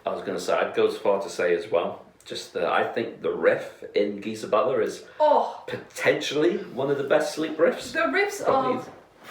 was going to say, I'd go as far to say as well, just that I think the riff in Geezer Butler is potentially one of the best sleep riffs. The riffs Probably are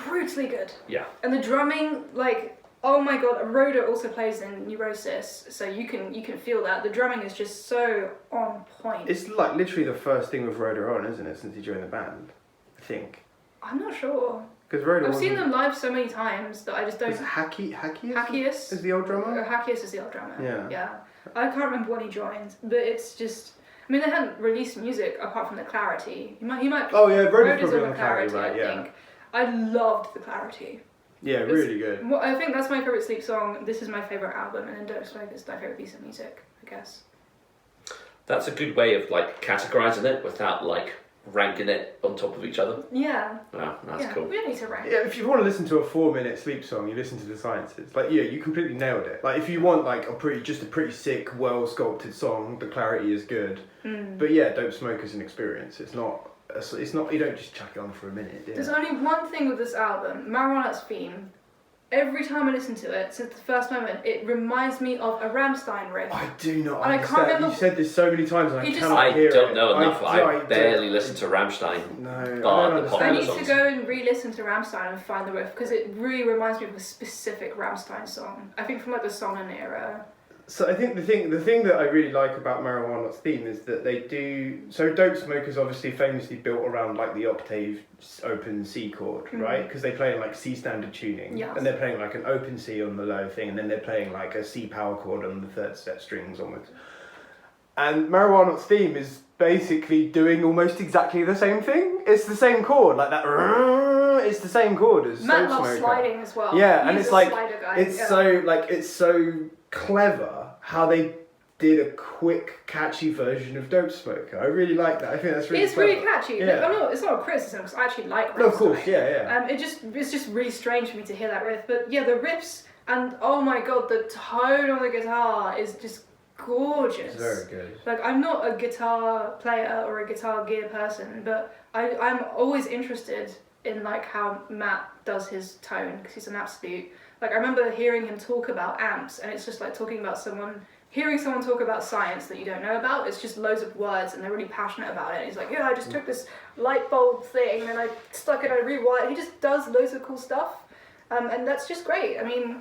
brutally good. Yeah. And the drumming, like, oh my god, Rhoda also plays in Neurosis, so you can feel that. The drumming is just so on point. it's like literally the first thing with Rhoda on, isn't it, since he joined the band? I think. I'm not sure. Because Rhoda I've seen them live so many times that I just don't... Is Hackius is the old drummer? Hackius is the old drummer. Yeah. I can't remember when he joined, but it's just... I mean, they hadn't released music apart from the Clarity. He might. Oh yeah, Rhoda's Rhoda's probably on on the Clarity, Clarity, right? I think. I loved the Clarity. Yeah, really good. Well, I think that's my favourite Sleep song. This is my favourite album, and then Don't Smoke is my favourite piece of music, I guess. That's a good way of like categorising it without like ranking it on top of each other. Yeah. Wow, that's cool. We don't need to rank. Yeah, if you want to listen to a 4-minute Sleep song, you listen to the Sciences. Like, yeah, you completely nailed it. Like, if you want like a pretty sick, well sculpted song, the clarity is good. But yeah, Don't Smoke is an experience. It's not. You don't just chuck it on for a minute. Yeah. There's only one thing with this album, Marijuana's theme. Every time I listen to it, since the first moment, it reminds me of a Rammstein riff. I do not And I understand. can't remember. You've said this so many times and I cannot hear it. I don't know enough. I don't- barely listen to Rammstein. No, I the don't understand. I popular need to songs. go and re-listen to Rammstein and find the riff because it really reminds me of a specific Rammstein song. I think from like the Sonnen era. So I think the thing that I really like about Marijuana's theme is that they do. So Dope Smoke is obviously famously built around like the octave open C chord, right? Because they play in like C standard tuning, Yes. and they're playing like an open C on the low thing, and then they're playing like a C power chord on the third set strings onwards. And Marijuana's theme is basically doing almost exactly the same thing. It's the same chord, like that. It's the same chord as Matt Dope loves Smoker. sliding as well. Yeah, and He's it's a like slider guy. it's so clever how they did a quick, catchy version of Dope Smoker. I really like that. I think that's really It's clever. really catchy. Yeah. Like, it's not a criticism because I actually like Rammstein. No, of course, yeah. It's just really strange for me to hear that riff. But yeah, the riffs and oh my god, the tone on the guitar is just gorgeous. It's very good. Like I'm not a guitar player or a guitar gear person, but I'm always interested in like how Matt does his tone because he's an absolute. Like I remember hearing him talk about amps, and it's just like hearing someone talk about science that you don't know about. It's just loads of words, and they're really passionate about it. And he's like, yeah, I just took this light bulb thing and I stuck it, I rewired. He just does loads of cool stuff, and that's just great. I mean,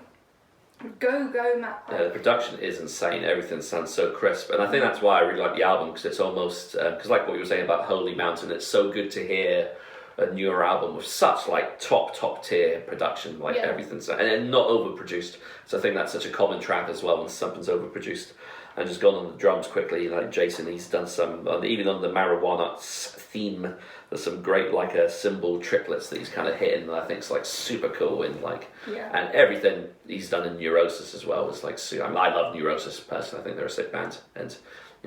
go Matt. Yeah, the production is insane. Everything sounds so crisp, and I think that's why I really like the album because it's almost because like what you were saying about Holy Mountain, it's so good to hear a newer album with such like top tier production, like everything's and then not overproduced. So I think that's such a common trap as well when something's overproduced. And just gone on the drums quickly, like Jason, he's done some even on the Marijuana theme. There's some great like cymbal triplets that he's kind of hitting that I think is like super cool and like and everything he's done in Neurosis as well is like I love Neurosis personally. I think they're a sick band and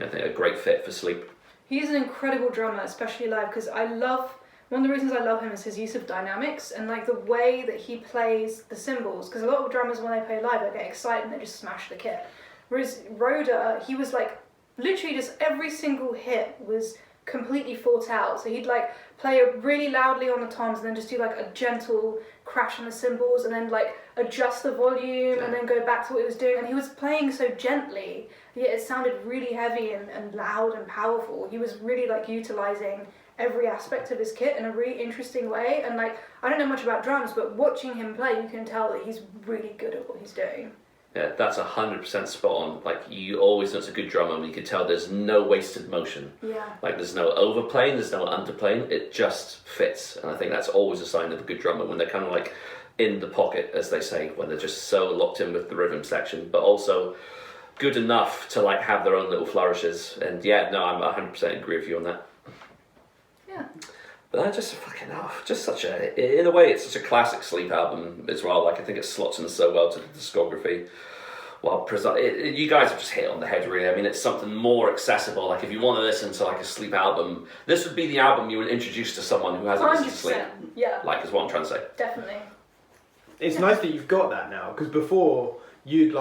I think a great fit for Sleep. He's an incredible drummer, especially live, because one of the reasons I love him is his use of dynamics and like the way that he plays the cymbals. Because a lot of drummers, when they play live, they get excited and they just smash the kit. Whereas Rhoda, he was like, literally just every single hit was completely thought out. So he'd like play really loudly on the toms and then just do like a gentle crash on the cymbals and then like adjust the volume and then go back to what he was doing. And he was playing so gently, yet it sounded really heavy and loud and powerful. He was really like utilising every aspect of his kit in a really interesting way, and like I don't know much about drums, but watching him play you can tell that he's really good at what he's doing. Yeah, that's 100% spot on. Like you always know it's a good drummer when you can tell there's no wasted motion. Yeah. Like there's no overplaying, there's no underplaying, it just fits. And I think that's always a sign of a good drummer when they're kind of like in the pocket, as they say, when they're just so locked in with the rhythm section, but also good enough to like have their own little flourishes. And yeah, no, I'm 100% agree with you on that. Yeah. But I just fucking just such a, in a way, it's such a classic Sleep album as well. Like I think it slots in so well to the discography. Well, you guys have just hit on the head really. I mean, it's something more accessible. Like if you want to listen to like a Sleep album, this would be the album you would introduce to someone who hasn't listened to Sleep. Yeah. Like is what I'm trying to say. Definitely. It's nice that you've got that now, because before you'd be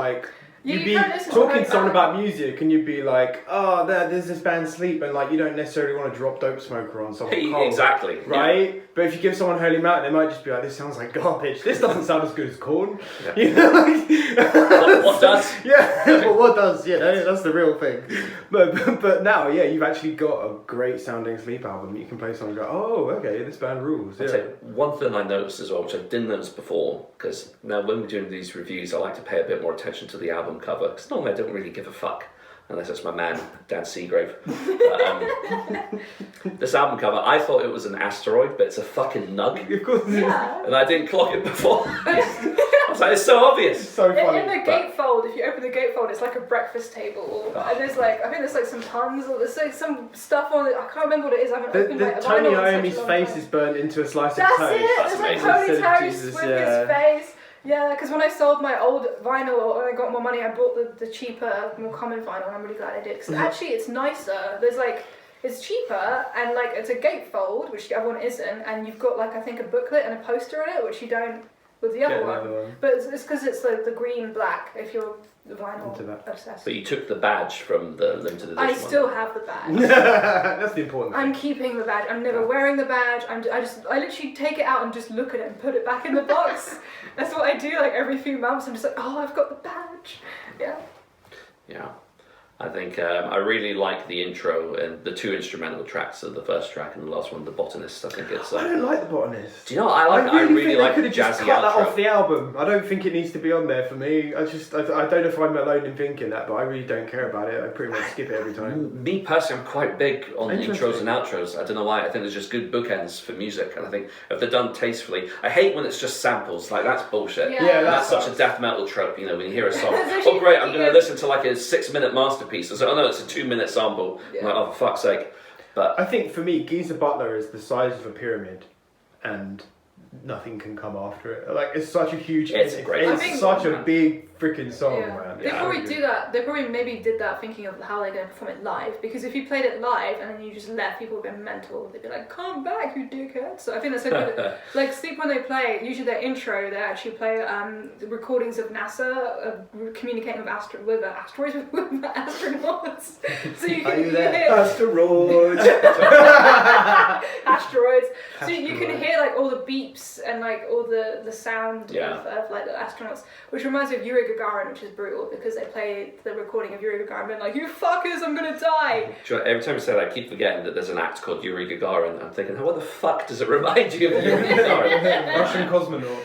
listen to talking Holy to someone Mountain. about music and you'd be like, oh, there's this band Sleep, and like you don't necessarily want to drop Dope Smoker on someone cold, Exactly. right? Yeah. But if you give someone Holy Mountain, they might just be like, this sounds like garbage. This doesn't sound as good as Korn. Yeah. You know, What does? Yeah, but what does? Yeah, that's the real thing. But now, yeah, you've actually got a great sounding Sleep album. You can play something and go, oh, okay, this band rules. I'll Yeah. tell you, one thing I noticed as well, which I didn't notice before, because now when we're doing these reviews, I like to pay a bit more attention to the album cover, because normally I don't really give a fuck, unless it's my man, Dan Seagrave. But, this album cover, I thought it was an asteroid, but it's a fucking nug, Of course. Yeah. and I didn't clock it before. I was like, it's so obvious. It's so funny. In the gatefold, if you open the gatefold, it's like a breakfast table. And there's like, I think there's like some puns or there's like some stuff on it. I can't remember what it is. I haven't opened my Tony vinyl in Iommi's such a long face time. is burnt into a slice That's of toast. it. That's There's like amazing. Tony Jesus, with yeah. his face. Yeah, because when I sold my old vinyl, or when I got more money, I bought the cheaper, more common vinyl, and I'm really glad I did. Because actually, it's nicer. There's like, it's cheaper, and like it's a gatefold, which the other one isn't, and you've got like I think a booklet and a poster in it, which you don't with the other one. But it's because it's the green black. If you're vinyl obsessed. But you took the badge from the limited edition. I still have the badge. That's the important thing. I'm keeping the badge. I'm never wearing the badge. I literally take it out and just look at it and put it back in the box. That's what I do. Like every few months, I'm just like, oh, I've got the badge. Yeah. Yeah. I think I really like the intro and the two instrumental tracks of the first track and the last one, The Botanist. I think it's. I don't like The Botanist. Do you know what I like? I really like the jazzy jazzy cut that outro. off the album. I don't think it needs to be on there for me. I don't know if I'm alone in thinking that, but I really don't care about it. I pretty much skip it every time. Me personally, I'm quite big on Interesting. intros and outros. I don't know why. I think there's just good bookends for music, and I think if they're done tastefully, I hate when it's just samples. Like that's bullshit. Yeah, that's such a death metal trope. You know, when you hear a song, oh great, I'm going to listen to like a 6-minute masterpiece. I say, oh no, it's a 2-minute sample. Yeah. I'm like, oh for fuck's sake. But I think for me, Geezer Butler is the size of a pyramid, and nothing can come after it. Like it's such a huge. It's great. It's such a big freaking song, man. They probably do that. They probably maybe did that thinking of how they're going to perform it live. Because if you played it live and then you just left, people would be mental. They'd be like, "Come back, you dickhead!" So I think that's a good. Like Sleep when they play, usually their intro, they actually play recordings of NASA communicating with asteroids with astronauts. So you can hear Asteroids. asteroids. So you can hear like all the beeps and like all the sound of like the astronauts, which reminds me of Yuri Gagarin, which is brutal because they play the recording of Yuri Gagarin being like, "You fuckers, I'm gonna die." Do you know, every time you say that, I keep forgetting that there's an act called Yuri Gagarin. I'm thinking, what the fuck does it remind you of Yuri Gagarin? Russian cosmonaut.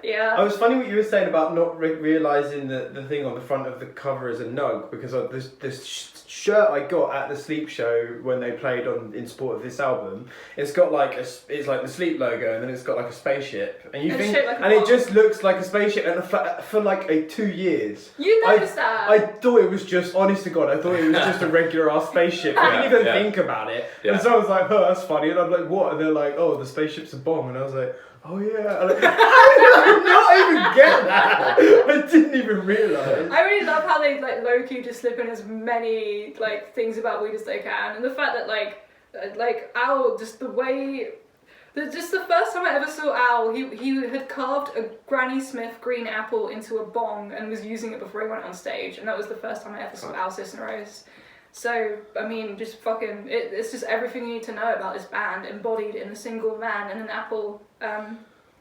Yeah. It was funny what you were saying about not realising the thing on the front of the cover is a nug, because this shirt I got at the Sleep show when they played in support of this album, it's got like it's like the Sleep logo, and then it's got like a spaceship, and it just looks like a spaceship, and for like 2 years. You noticed that? I thought it was just, honest to God, I thought it was just a regular ass spaceship. I didn't even think about it. Yeah. And so I was like, oh, that's funny. And I'm like, what? And they're like, oh, the spaceship's a bomb. And I was like, oh yeah. And I did not even get that. I didn't even realise. I really love how they like low-key just slip in as many like things about weed as they can, and the fact that like Owl, just the way. Just the first time I ever saw Owl, he had carved a Granny Smith green apple into a bong and was using it before he went on stage, and that was the first time I ever saw Owl Cisneros. So, I mean, just fucking, it's just everything you need to know about this band embodied in a single man and an apple.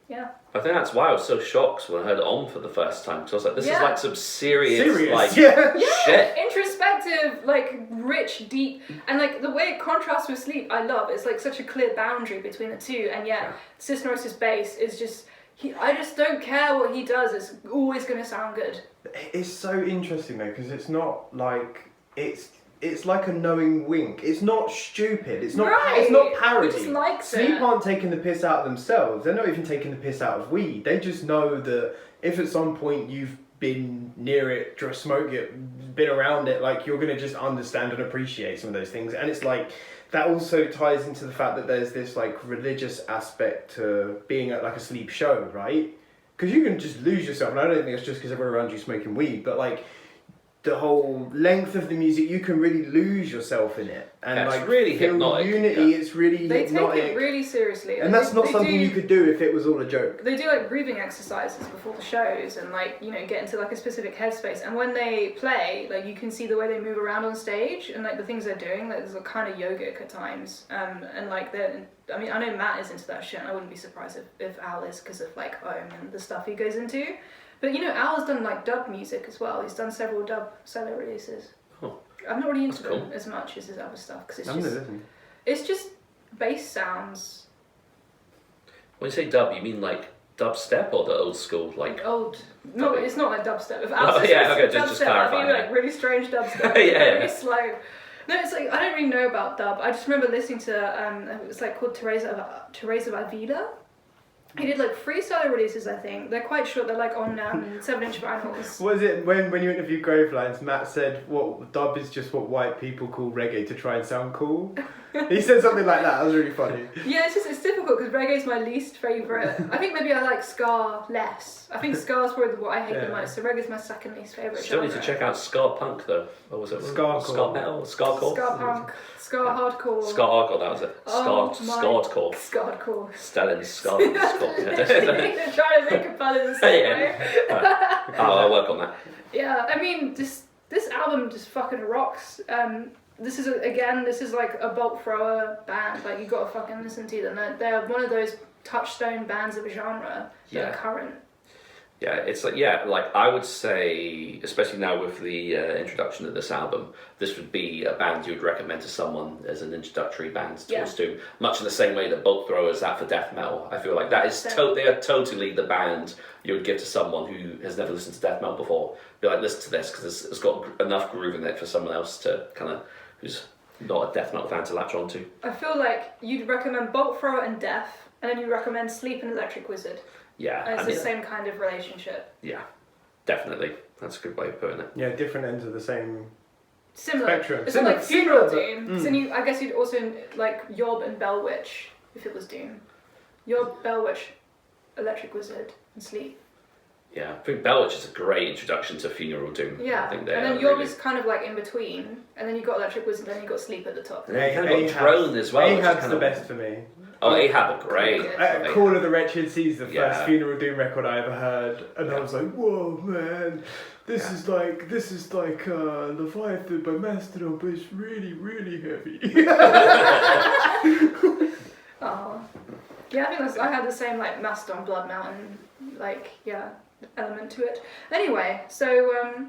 Yeah. I think that's why I was so shocked when I heard On for the first time, because I was like, this is like some serious like shit. Introspective, like rich, deep, and like the way it contrasts with Sleep, I love. It's like such a clear boundary between the two, and yet Cisneros' bass is just, I just don't care what he does, it's always going to sound good. It's so interesting though, because it's not like, it's like a knowing wink. It's not stupid. It's not. Right. It's not parody. He just likes Sleep it. aren't taking the piss out of themselves. They're not even taking the piss out of weed. They just know that if at some point you've been near it, just smoke it, been around it, like you're gonna just understand and appreciate some of those things. And it's like that also ties into the fact that there's this like religious aspect to being at like a Sleep show, right? Because you can just lose yourself, and I don't think it's just because everyone around you smoking weed, but like. The whole length of the music, you can really lose yourself in it, and it's really hypnotic. Unity, it's really they hypnotic. take it really seriously, and that's not something you could do if it was all a joke. They do like breathing exercises before the shows, and like get into like a specific headspace. And when they play, like you can see the way they move around on stage, and like the things they're doing. Like there's a kind of yogic at times, and like they're. I mean, I know Matt is into that shit, and I wouldn't be surprised if Al is, because of like Ohm and the stuff he goes into. But Al's done like dub music as well. He's done several dub solo releases. Oh, I'm not really into cool. them as much as his other stuff, because It's just bass sounds. when you say dub, you mean like dubstep or the old school like? Old. No, it's not like dubstep. If just dubstep, clarify. I mean like really strange dubstep. Really slow. No, it's like I don't really know about dub. I just remember listening to it was like called Teresa of Avila. He did like 3 solo releases, I think. They're quite short. They're like on 7-inch vinyls. Was it when you interviewed Gravelines, Matt said what dub is just what white people call reggae to try and sound cool? He said something like that. That was really funny. Yeah, it's difficult because reggae's my least favourite. I think maybe I like ska less. I think ska's probably what I hate the most. So reggae's my second least favourite. Still need to check out ska punk though. What was it? Ska metal, ska core, ska punk, ska hardcore. Ska hardcore. That was it. Skardcore. Skardcore. Stellan's Skardcore. Trying to make a pun in the same way. I'll work on that. Yeah, I mean, this album just fucking rocks. This is like a bolt thrower band. Like you gotta fucking listen to them. They're one of those touchstone bands of a genre that are current. Yeah, it's like I would say, especially now with the introduction of this album, this would be a band you would recommend to someone as an introductory band towards doom. Much in the same way that Bolt Thrower is that for death metal. I feel like that is they are totally the band you would give to someone who has never listened to death metal before. Be like, listen to this because it's got enough groove in it for someone else to kind of who's not a death metal fan to latch onto. I feel like you'd recommend Bolt Thrower and Death, and then you recommend Sleep and Electric Wizard. Yeah, and it's the same kind of relationship. Yeah, definitely. That's a good way of putting it. Yeah, different ends of the same spectrum. It's similar, not like Funeral Doom. So I guess you'd also like Yob and Bell Witch if it was Doom. Yob, Bell Witch, Electric Wizard, and Sleep. Yeah, I think Bell Witch is a great introduction to Funeral Doom. Yeah, I think and then Yob is kind of like in between, and then you've got Electric Wizard, and then you've got Sleep at the top. And then you kind of got Drone as well. Ahab's the best for me. Oh, Ahab are great. Call of the Wretched Seas, the first Funeral Doom record I ever heard, and I was like, whoa, man, this is like Leviathan by Mastodon, but it's really, really heavy. Oh, yeah, I think I had the same like Mastodon, Blood Mountain, element to it. Anyway, so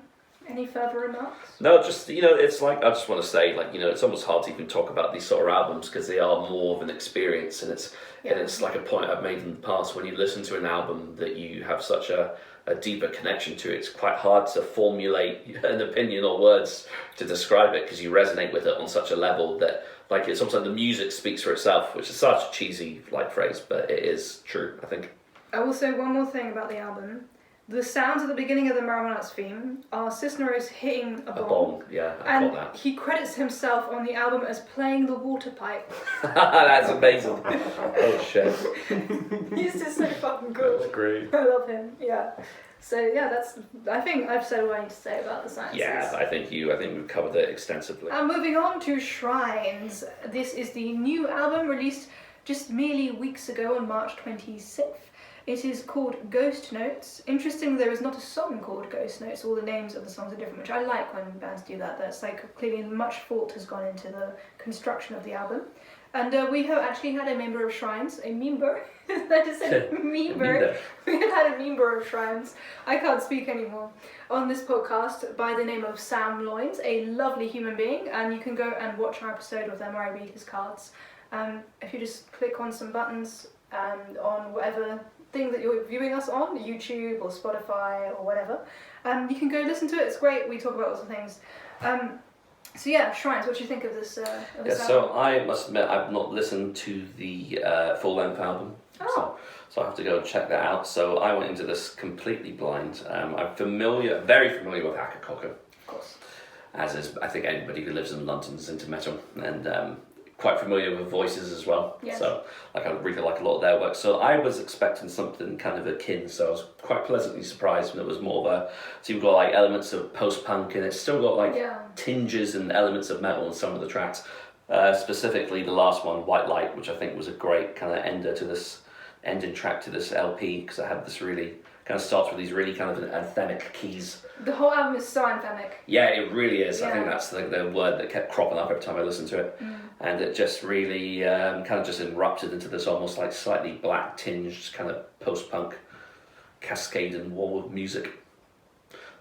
any further remarks? No, just it's like I just want to say it's almost hard to even talk about these sort of albums because they are more of an experience, and it's like a point I've made in the past. When you listen to an album that you have such a deeper connection to, it's quite hard to formulate an opinion or words to describe it because you resonate with it on such a level that it's almost like the music speaks for itself, which is such a cheesy phrase, but it is true, I think. I will say one more thing about the album. The sounds at the beginning of the Marijuana's theme are Cisneros hitting a bong. Yeah, I got that. He credits himself on the album as playing the water pipe. That's amazing. Oh shit. He's just so fucking cool. That's great. I love him. Yeah. So yeah, I think I've said what I need to say about the Sciences. Yeah, I think we've covered it extensively. And moving on to Shrines. This is the new album released just merely weeks ago on March 26th. It is called Ghost Notes. Interesting, there is not a song called Ghost Notes. All the names of the songs are different, which I like when bands do that. That's clearly much thought has gone into the construction of the album. And we have actually had a member of Shrines, a member. I just said member. We had a member of Shrines. I can't speak anymore. On this podcast by the name of Sam Loynes, a lovely human being, and you can go and watch our episode with them where I read his cards. If you just click on some buttons and on whatever thing that you're viewing us on, YouTube or Spotify or whatever, you can go listen to it. It's great. We talk about lots of things. So yeah, Shrines, what do you think of this album? So I must admit I've not listened to the full-length album, so I have to go and check that out. So I went into this completely blind. I'm very familiar with Hacker Cocker, of course, as is I think anybody who lives in London is into metal, and quite familiar with Voices as well. Yes. So I really like a lot of their work. So I was expecting something kind of akin, so I was quite pleasantly surprised when it was more of so you've got elements of post-punk, and it's still got tinges and elements of metal in some of the tracks. Specifically the last one, White Light, which I think was a great kind of ending track to this LP, because it had this really kind of starts with these really kind of anthemic keys. The whole album is so anthemic. Yeah, it really is. Yeah. I think that's the word that kept cropping up every time I listened to it. And it just really kind of just erupted into this almost slightly black tinged kind of post-punk cascading wall of music.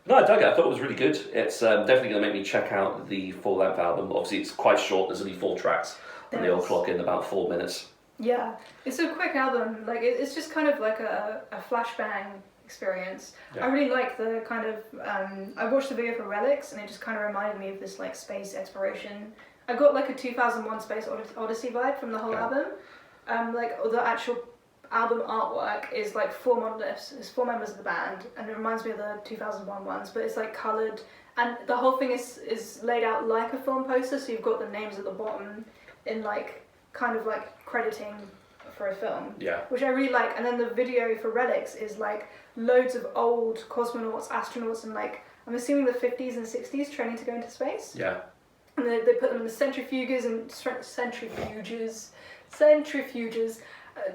No, I dug it. I thought it was really good. It's definitely going to make me check out the full-length album. Obviously, it's quite short. There's only 4 tracks, and they all clock in about 4 minutes. Yeah, it's a quick album. It's just kind of like a flashbang experience. Yeah. I really like the kind of I watched the video for Relics, and it just kind of reminded me of this space exploration. I got a 2001 Space Odyssey vibe from the whole album. The actual album artwork is like 4 monoliths. There's 4 members of the band, and it reminds me of the 2001 ones, but it's like coloured, and the whole thing is laid out like a film poster, so you've got the names at the bottom in like kind of like crediting for a film, which I really like. And then the video for Relics is like loads of old cosmonauts, astronauts, and like I'm assuming the 50s and 60s training to go into space. Yeah. And they put them in the centrifuges and centrifuges.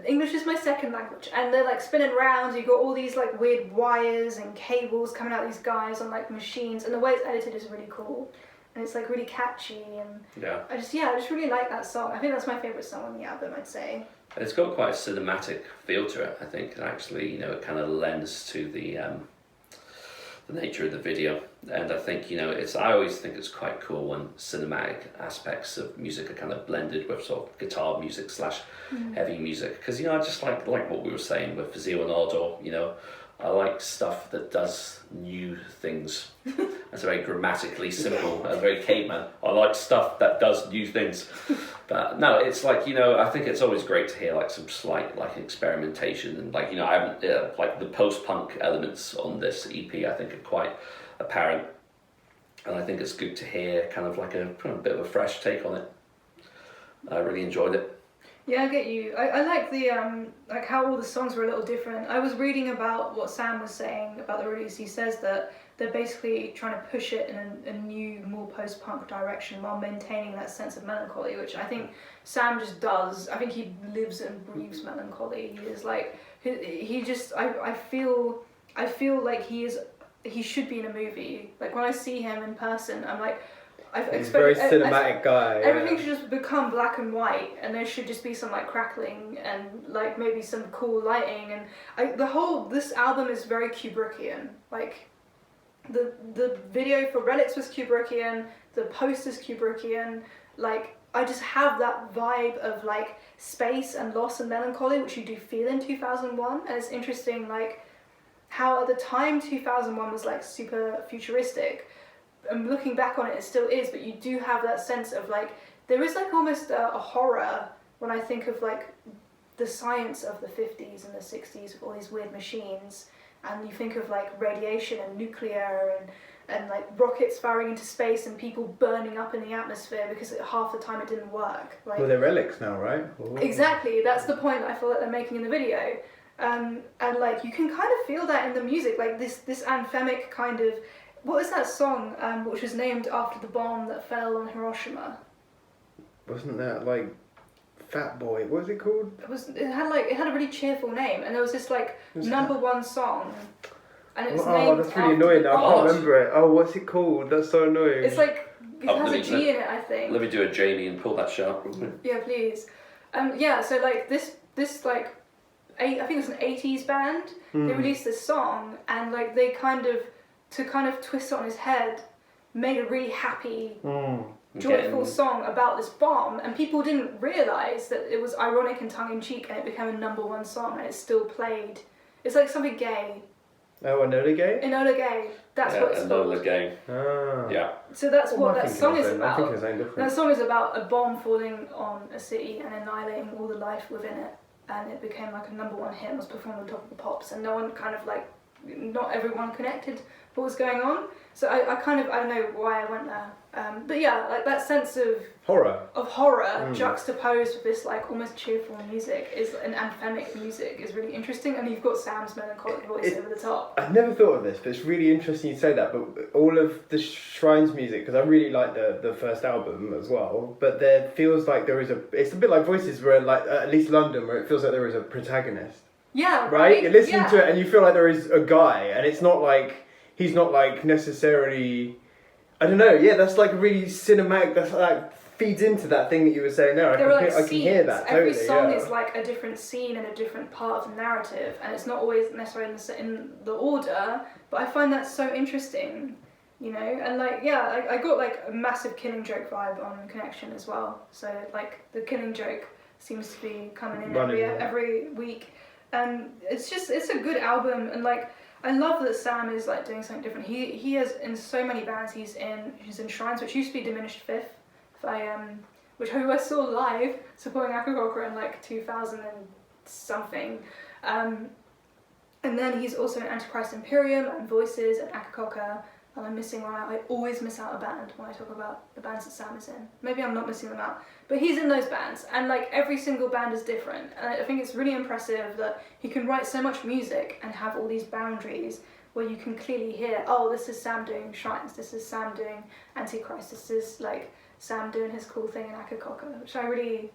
English is my second language, and they're like spinning around. You got all these like weird wires and cables coming out of these guys on like machines, and the way it's edited is really cool, and it's like really catchy. And I just really like that song. I think that's my favorite song on the album, I'd say. It's got quite a cinematic feel to it, I think, and actually, you know, it kind of lends to the nature of the video. And I think, you know, I always think it's quite cool when cinematic aspects of music are kind of blended with sort of guitar music / heavy music, because, you know, I just like what we were saying with Zero and Odd, or, you know, I like stuff that does new things. That's very grammatically simple, very caveman. I like stuff that does new things. But no, it's like, you know, I think it's always great to hear like some slight like experimentation, and like, you know, I haven't like the post-punk elements on this EP I think are quite apparent, and I think it's good to hear kind of like a bit of a fresh take on it. I really enjoyed it. Yeah, I get you. I like the like how all the songs were a little different. I was reading about what Sam was saying about the release. He says that they're basically trying to push it in a new, more post-punk direction while maintaining that sense of melancholy, which I think Sam just does. I think he lives and breathes melancholy. He is like he just I feel like he should be in a movie. Like when I see him in person, I'm like, he's a very cinematic guy. Everything should just become black and white, and there should just be some like crackling and like maybe some cool lighting. And this album is very Kubrickian. Like the video for Relics was Kubrickian, the poster's Kubrickian. Like I just have that vibe of like space and loss and melancholy, which you do feel in 2001. And it's interesting like how at the time 2001 was like super futuristic. And looking back on it, it still is, but you do have that sense of like, there is like almost a horror when I think of like the science of the 50s and the 60s with all these weird machines, and you think of like radiation and nuclear and like rockets firing into space and people burning up in the atmosphere because half the time it didn't work. Like, well, they're relics now, right? Ooh. Exactly, that's the point that I feel like they're making in the video. And like you can kind of feel that in the music, like this anthemic kind of. What is that song which was named after the bomb that fell on Hiroshima? Wasn't that like Fat Boy? What was it called? It had a really cheerful name, and there was this like #1 song, and it's named. That's really annoying. I can't remember it. Oh, what's it called? That's so annoying. It's like it has a G in it, I think. Let me do a Jamie and pull that shit up. Yeah, please. Yeah, so like this like I think it was an 80s band. They released this song, and like they to kind of twist it on his head, made a really happy, joyful song about this bomb, and people didn't realise that it was ironic and tongue-in-cheek, and it became a #1 song, and it's still played. It's like something gay. Oh, Enola Gay? Enola Gay. That's what it's called. Enola Gay. Ah. Yeah. So that's what that song is about. I think it's different. That song is about a bomb falling on a city and annihilating all the life within it, and it became like a #1 hit and was performed on Top of the Pops, and no one kind of like, not everyone connected what was going on. So I don't know why I went there. But yeah, like that sense of horror juxtaposed with this like almost cheerful music an anthemic music is really interesting, and you've got Sam's melancholic voice over the top. I've never thought of this, but it's really interesting you say that. But all of the Shrines music, because I really like the first album as well, but there feels like it's a bit like Voices, where like at least London, where it feels like there is a protagonist. Yeah, right? You listen to it and you feel like there is a guy, and it's not like he's not like necessarily, I don't know, that's like a really cinematic, that's like feeds into that thing that you were saying there. I can hear that totally. Every song is like a different scene and a different part of the narrative, and it's not always necessarily in the order, but I find that so interesting, you know. And like I got like a massive Killing Joke vibe on Connection as well, so like the Killing Joke seems to be coming in every week, and it's a good album. And like I love that Sam is like doing something different. He has in so many bands. He's in Shrines, which used to be Diminished Fifth, who I saw live supporting Akagokra in like 2010 something. And then he's also in Antichrist Imperium and Voices and Akakoka. And I'm missing one out. I always miss out a band when I talk about the bands that Sam is in. Maybe I'm not missing them out. But he's in those bands. And like every single band is different. And I think it's really impressive that he can write so much music and have all these boundaries where you can clearly hear, oh, this is Sam doing Shrines, this is Sam doing Antichrist, this is like Sam doing his cool thing in Akakoka, which I really...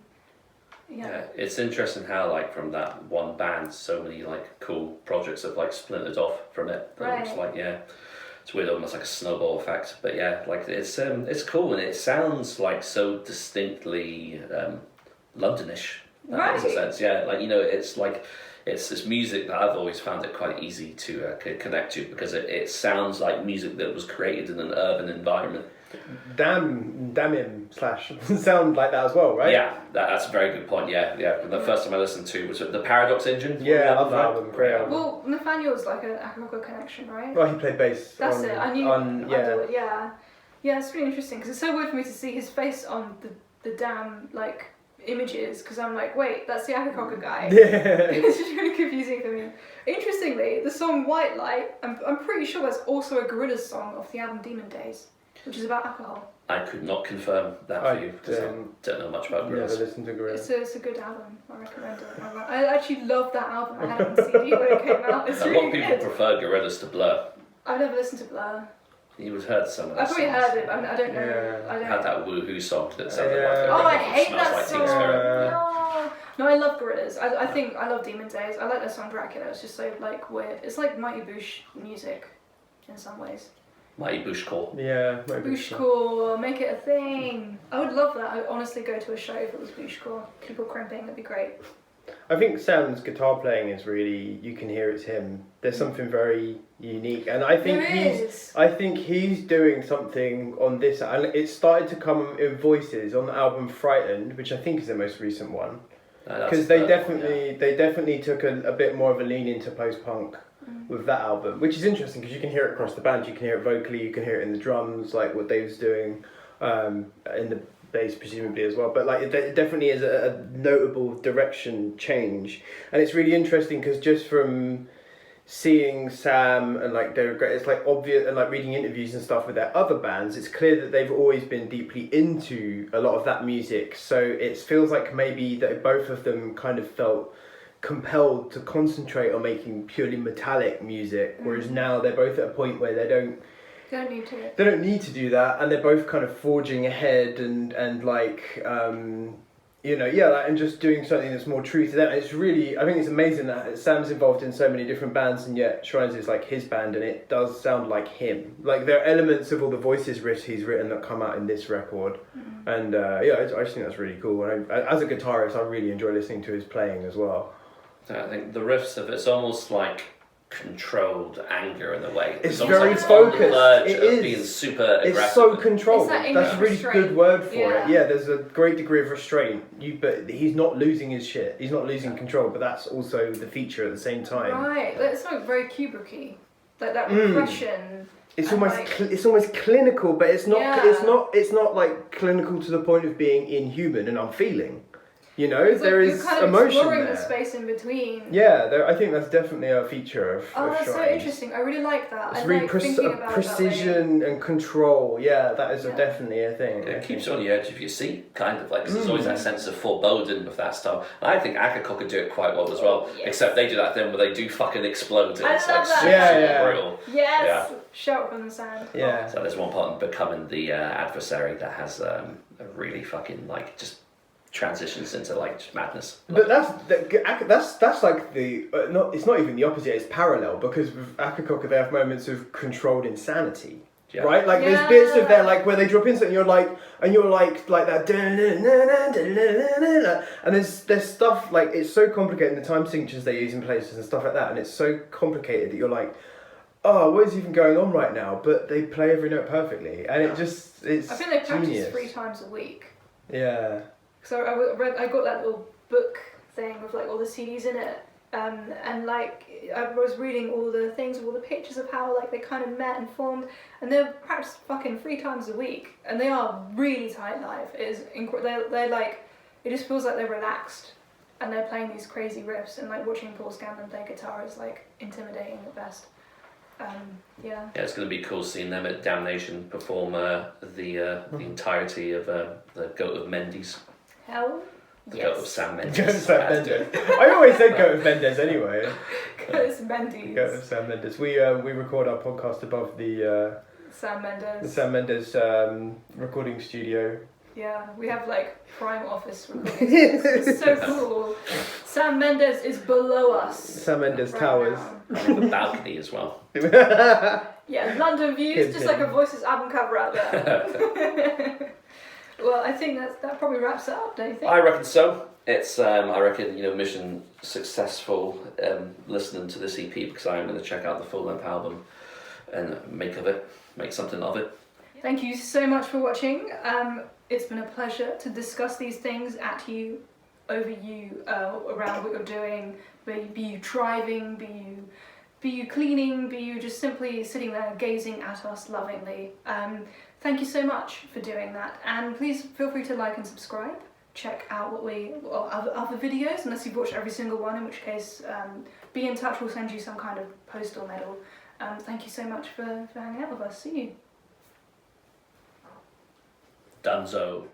Yeah, it's interesting how like from that one band, so many like cool projects have like splintered off from it. Right. It's like it's weird, almost like a snowball effect. But yeah, like it's cool and it sounds like so distinctly Londonish. Right. In a sense, yeah. Like it's like it's this music that I've always found it quite easy to connect to because it sounds like music that was created in an urban environment. Damn him / sound like that as well, right? Yeah, that's a very good point. Yeah. The first time I listened to was the Paradox Engine. Yeah, I love that album. Great album. Well, Nathaniel's like an Akakoka connection, right? Well, he played bass. That's it. I knew. Yeah. Yeah, it's really interesting because it's so weird for me to see his face on the damn like images because I'm like, wait, that's the Akakoka guy. Yeah. It's just really confusing for me. Interestingly, the song White Light, I'm pretty sure that's also a Gorillaz song off the album Demon Days, which is about alcohol. I could not confirm that for you because I don't know much about Gorillaz. Never listened to Gorillaz. It's a good album. I recommend it. I actually love that album. I had it on CD when it came out. It's A really lot of people good. prefer Gorillaz to Blur. I've never listened to Blur. You would heard some of that. I've probably heard it, but I don't know. Yeah. I don't. Had that woohoo song that sounded Yeah. like a Oh, I record hate Smells that Like song. Teen Spirit. No, I love Gorillaz. I think I love Demon Days. I like their song Dracula. It's just so like weird. It's like Mighty Boosh music, in some ways. Mighty Bushcore. Yeah, maybe. Bushcore, make it a thing. I would love that. I'd honestly go to a show if it was Bushcore. People crimping, that'd be great. I think Sam's guitar playing is really, you can hear it's him. There's something very unique, and I think he's doing something on this, and it started to come in Voices on the album Frightened, which I think is the most recent one, because they definitely took a bit more of a lean into post-punk with that album, which is interesting because you can hear it across the band. You can hear it vocally, you can hear it in the drums, like what Dave's doing, in the bass presumably as well, but like it definitely is a notable direction change, and it's really interesting because just from seeing Sam and like it's like obvious, and like reading interviews and stuff with their other bands, it's clear that they've always been deeply into a lot of that music, so it feels like maybe that both of them kind of felt compelled to concentrate on making purely metallic music, whereas now they're both at a point where they don't need to do that, and they're both kind of forging ahead and like and just doing something that's more true to them. It's really, I think it's amazing that Sam's involved in so many different bands, and yet Shrines is like his band, and it does sound like him. Like there are elements of all the Voices riffs he's written that come out in this record, and I just think that's really cool. And as a guitarist, I really enjoy listening to his playing as well. I think the riffs of it's almost like controlled anger in a way. It's almost very like focused. On the verge it of is. Being super aggressive. It's so controlled. It's That's a really good word for yeah. it. Yeah, there's a great degree of restraint. But he's not losing his shit. He's not losing control. But that's also the feature at the same time. Right, it's like very Kubrick-y. Like that repression. It's almost it's almost clinical, but it's not. Yeah. It's not like clinical to the point of being inhuman and unfeeling. You know, it's there like is you're kind of emotion exploring there. the space in between. Yeah, I think that's definitely a feature of. Oh, of that's so Shrines. interesting. I really like that. It's I really like thinking about it that way. precision and control. Yeah, that is definitely a thing. It keeps you on the edge of your seat, kind of like, because there's always that sense of foreboding with that stuff. And I think Akakoka do it quite well as well, Yes. except they do that thing where they do fucking explode. And I it's love like that. super brutal. Yes! Yeah. Shout from the sand. Yeah. So there's one part in Becoming the Adversary that has a really fucking like just transitions into like just madness. But that's like the it's not even the opposite. It's parallel, because with Akakoka they have moments of controlled insanity, right? Like there's bits of there like where they drop in something, you're like that, and there's stuff like it's so complicated, and the time signatures they use in places and stuff like that, and it's so complicated that you're like, oh, what is even going on right now? But they play every note perfectly, and it's I think they practice genius. 3 times a week. Yeah. So I got that little book thing with like all the CDs in it, and like I was reading all the things, all the pictures of how like they kind of met and formed, and they're practiced fucking 3 times a week, and they are really tight live. It is they're like, it just feels like they're relaxed, and they're playing these crazy riffs, and like watching Paul Scanlon play guitar is like intimidating at best. Yeah, it's going to be cool seeing them at Damnation perform the entirety of the Goat of Mendes. Hell The yes. Goat of Sam Mendes. Goat of Sam Mendes. I always say Goat of Mendes anyway. Goat of Mendes. Goat of Sam Mendes. We record our podcast above the Sam Mendes. Sam Mendes recording studio. Yeah, we have like prime office recordings. It's so cool. Sam Mendes is below us. Sam Mendes right Towers. now. The balcony as well. Yeah, London views, just like a Voices album cover out there. Well, I think that probably wraps it up, don't you think? I reckon so. It's I reckon mission successful listening to this EP, because I am going to check out the full length album and make something of it. Thank you so much for watching. It's been a pleasure to discuss these things over you, around what you're doing. Be you driving, be you cleaning, be you just simply sitting there gazing at us lovingly. Thank you so much for doing that, and please feel free to like and subscribe. Check out other videos, unless you've watched every single one, in which case be in touch, we'll send you some kind of post or medal. Thank you so much for hanging out with us. See you. Dunzo.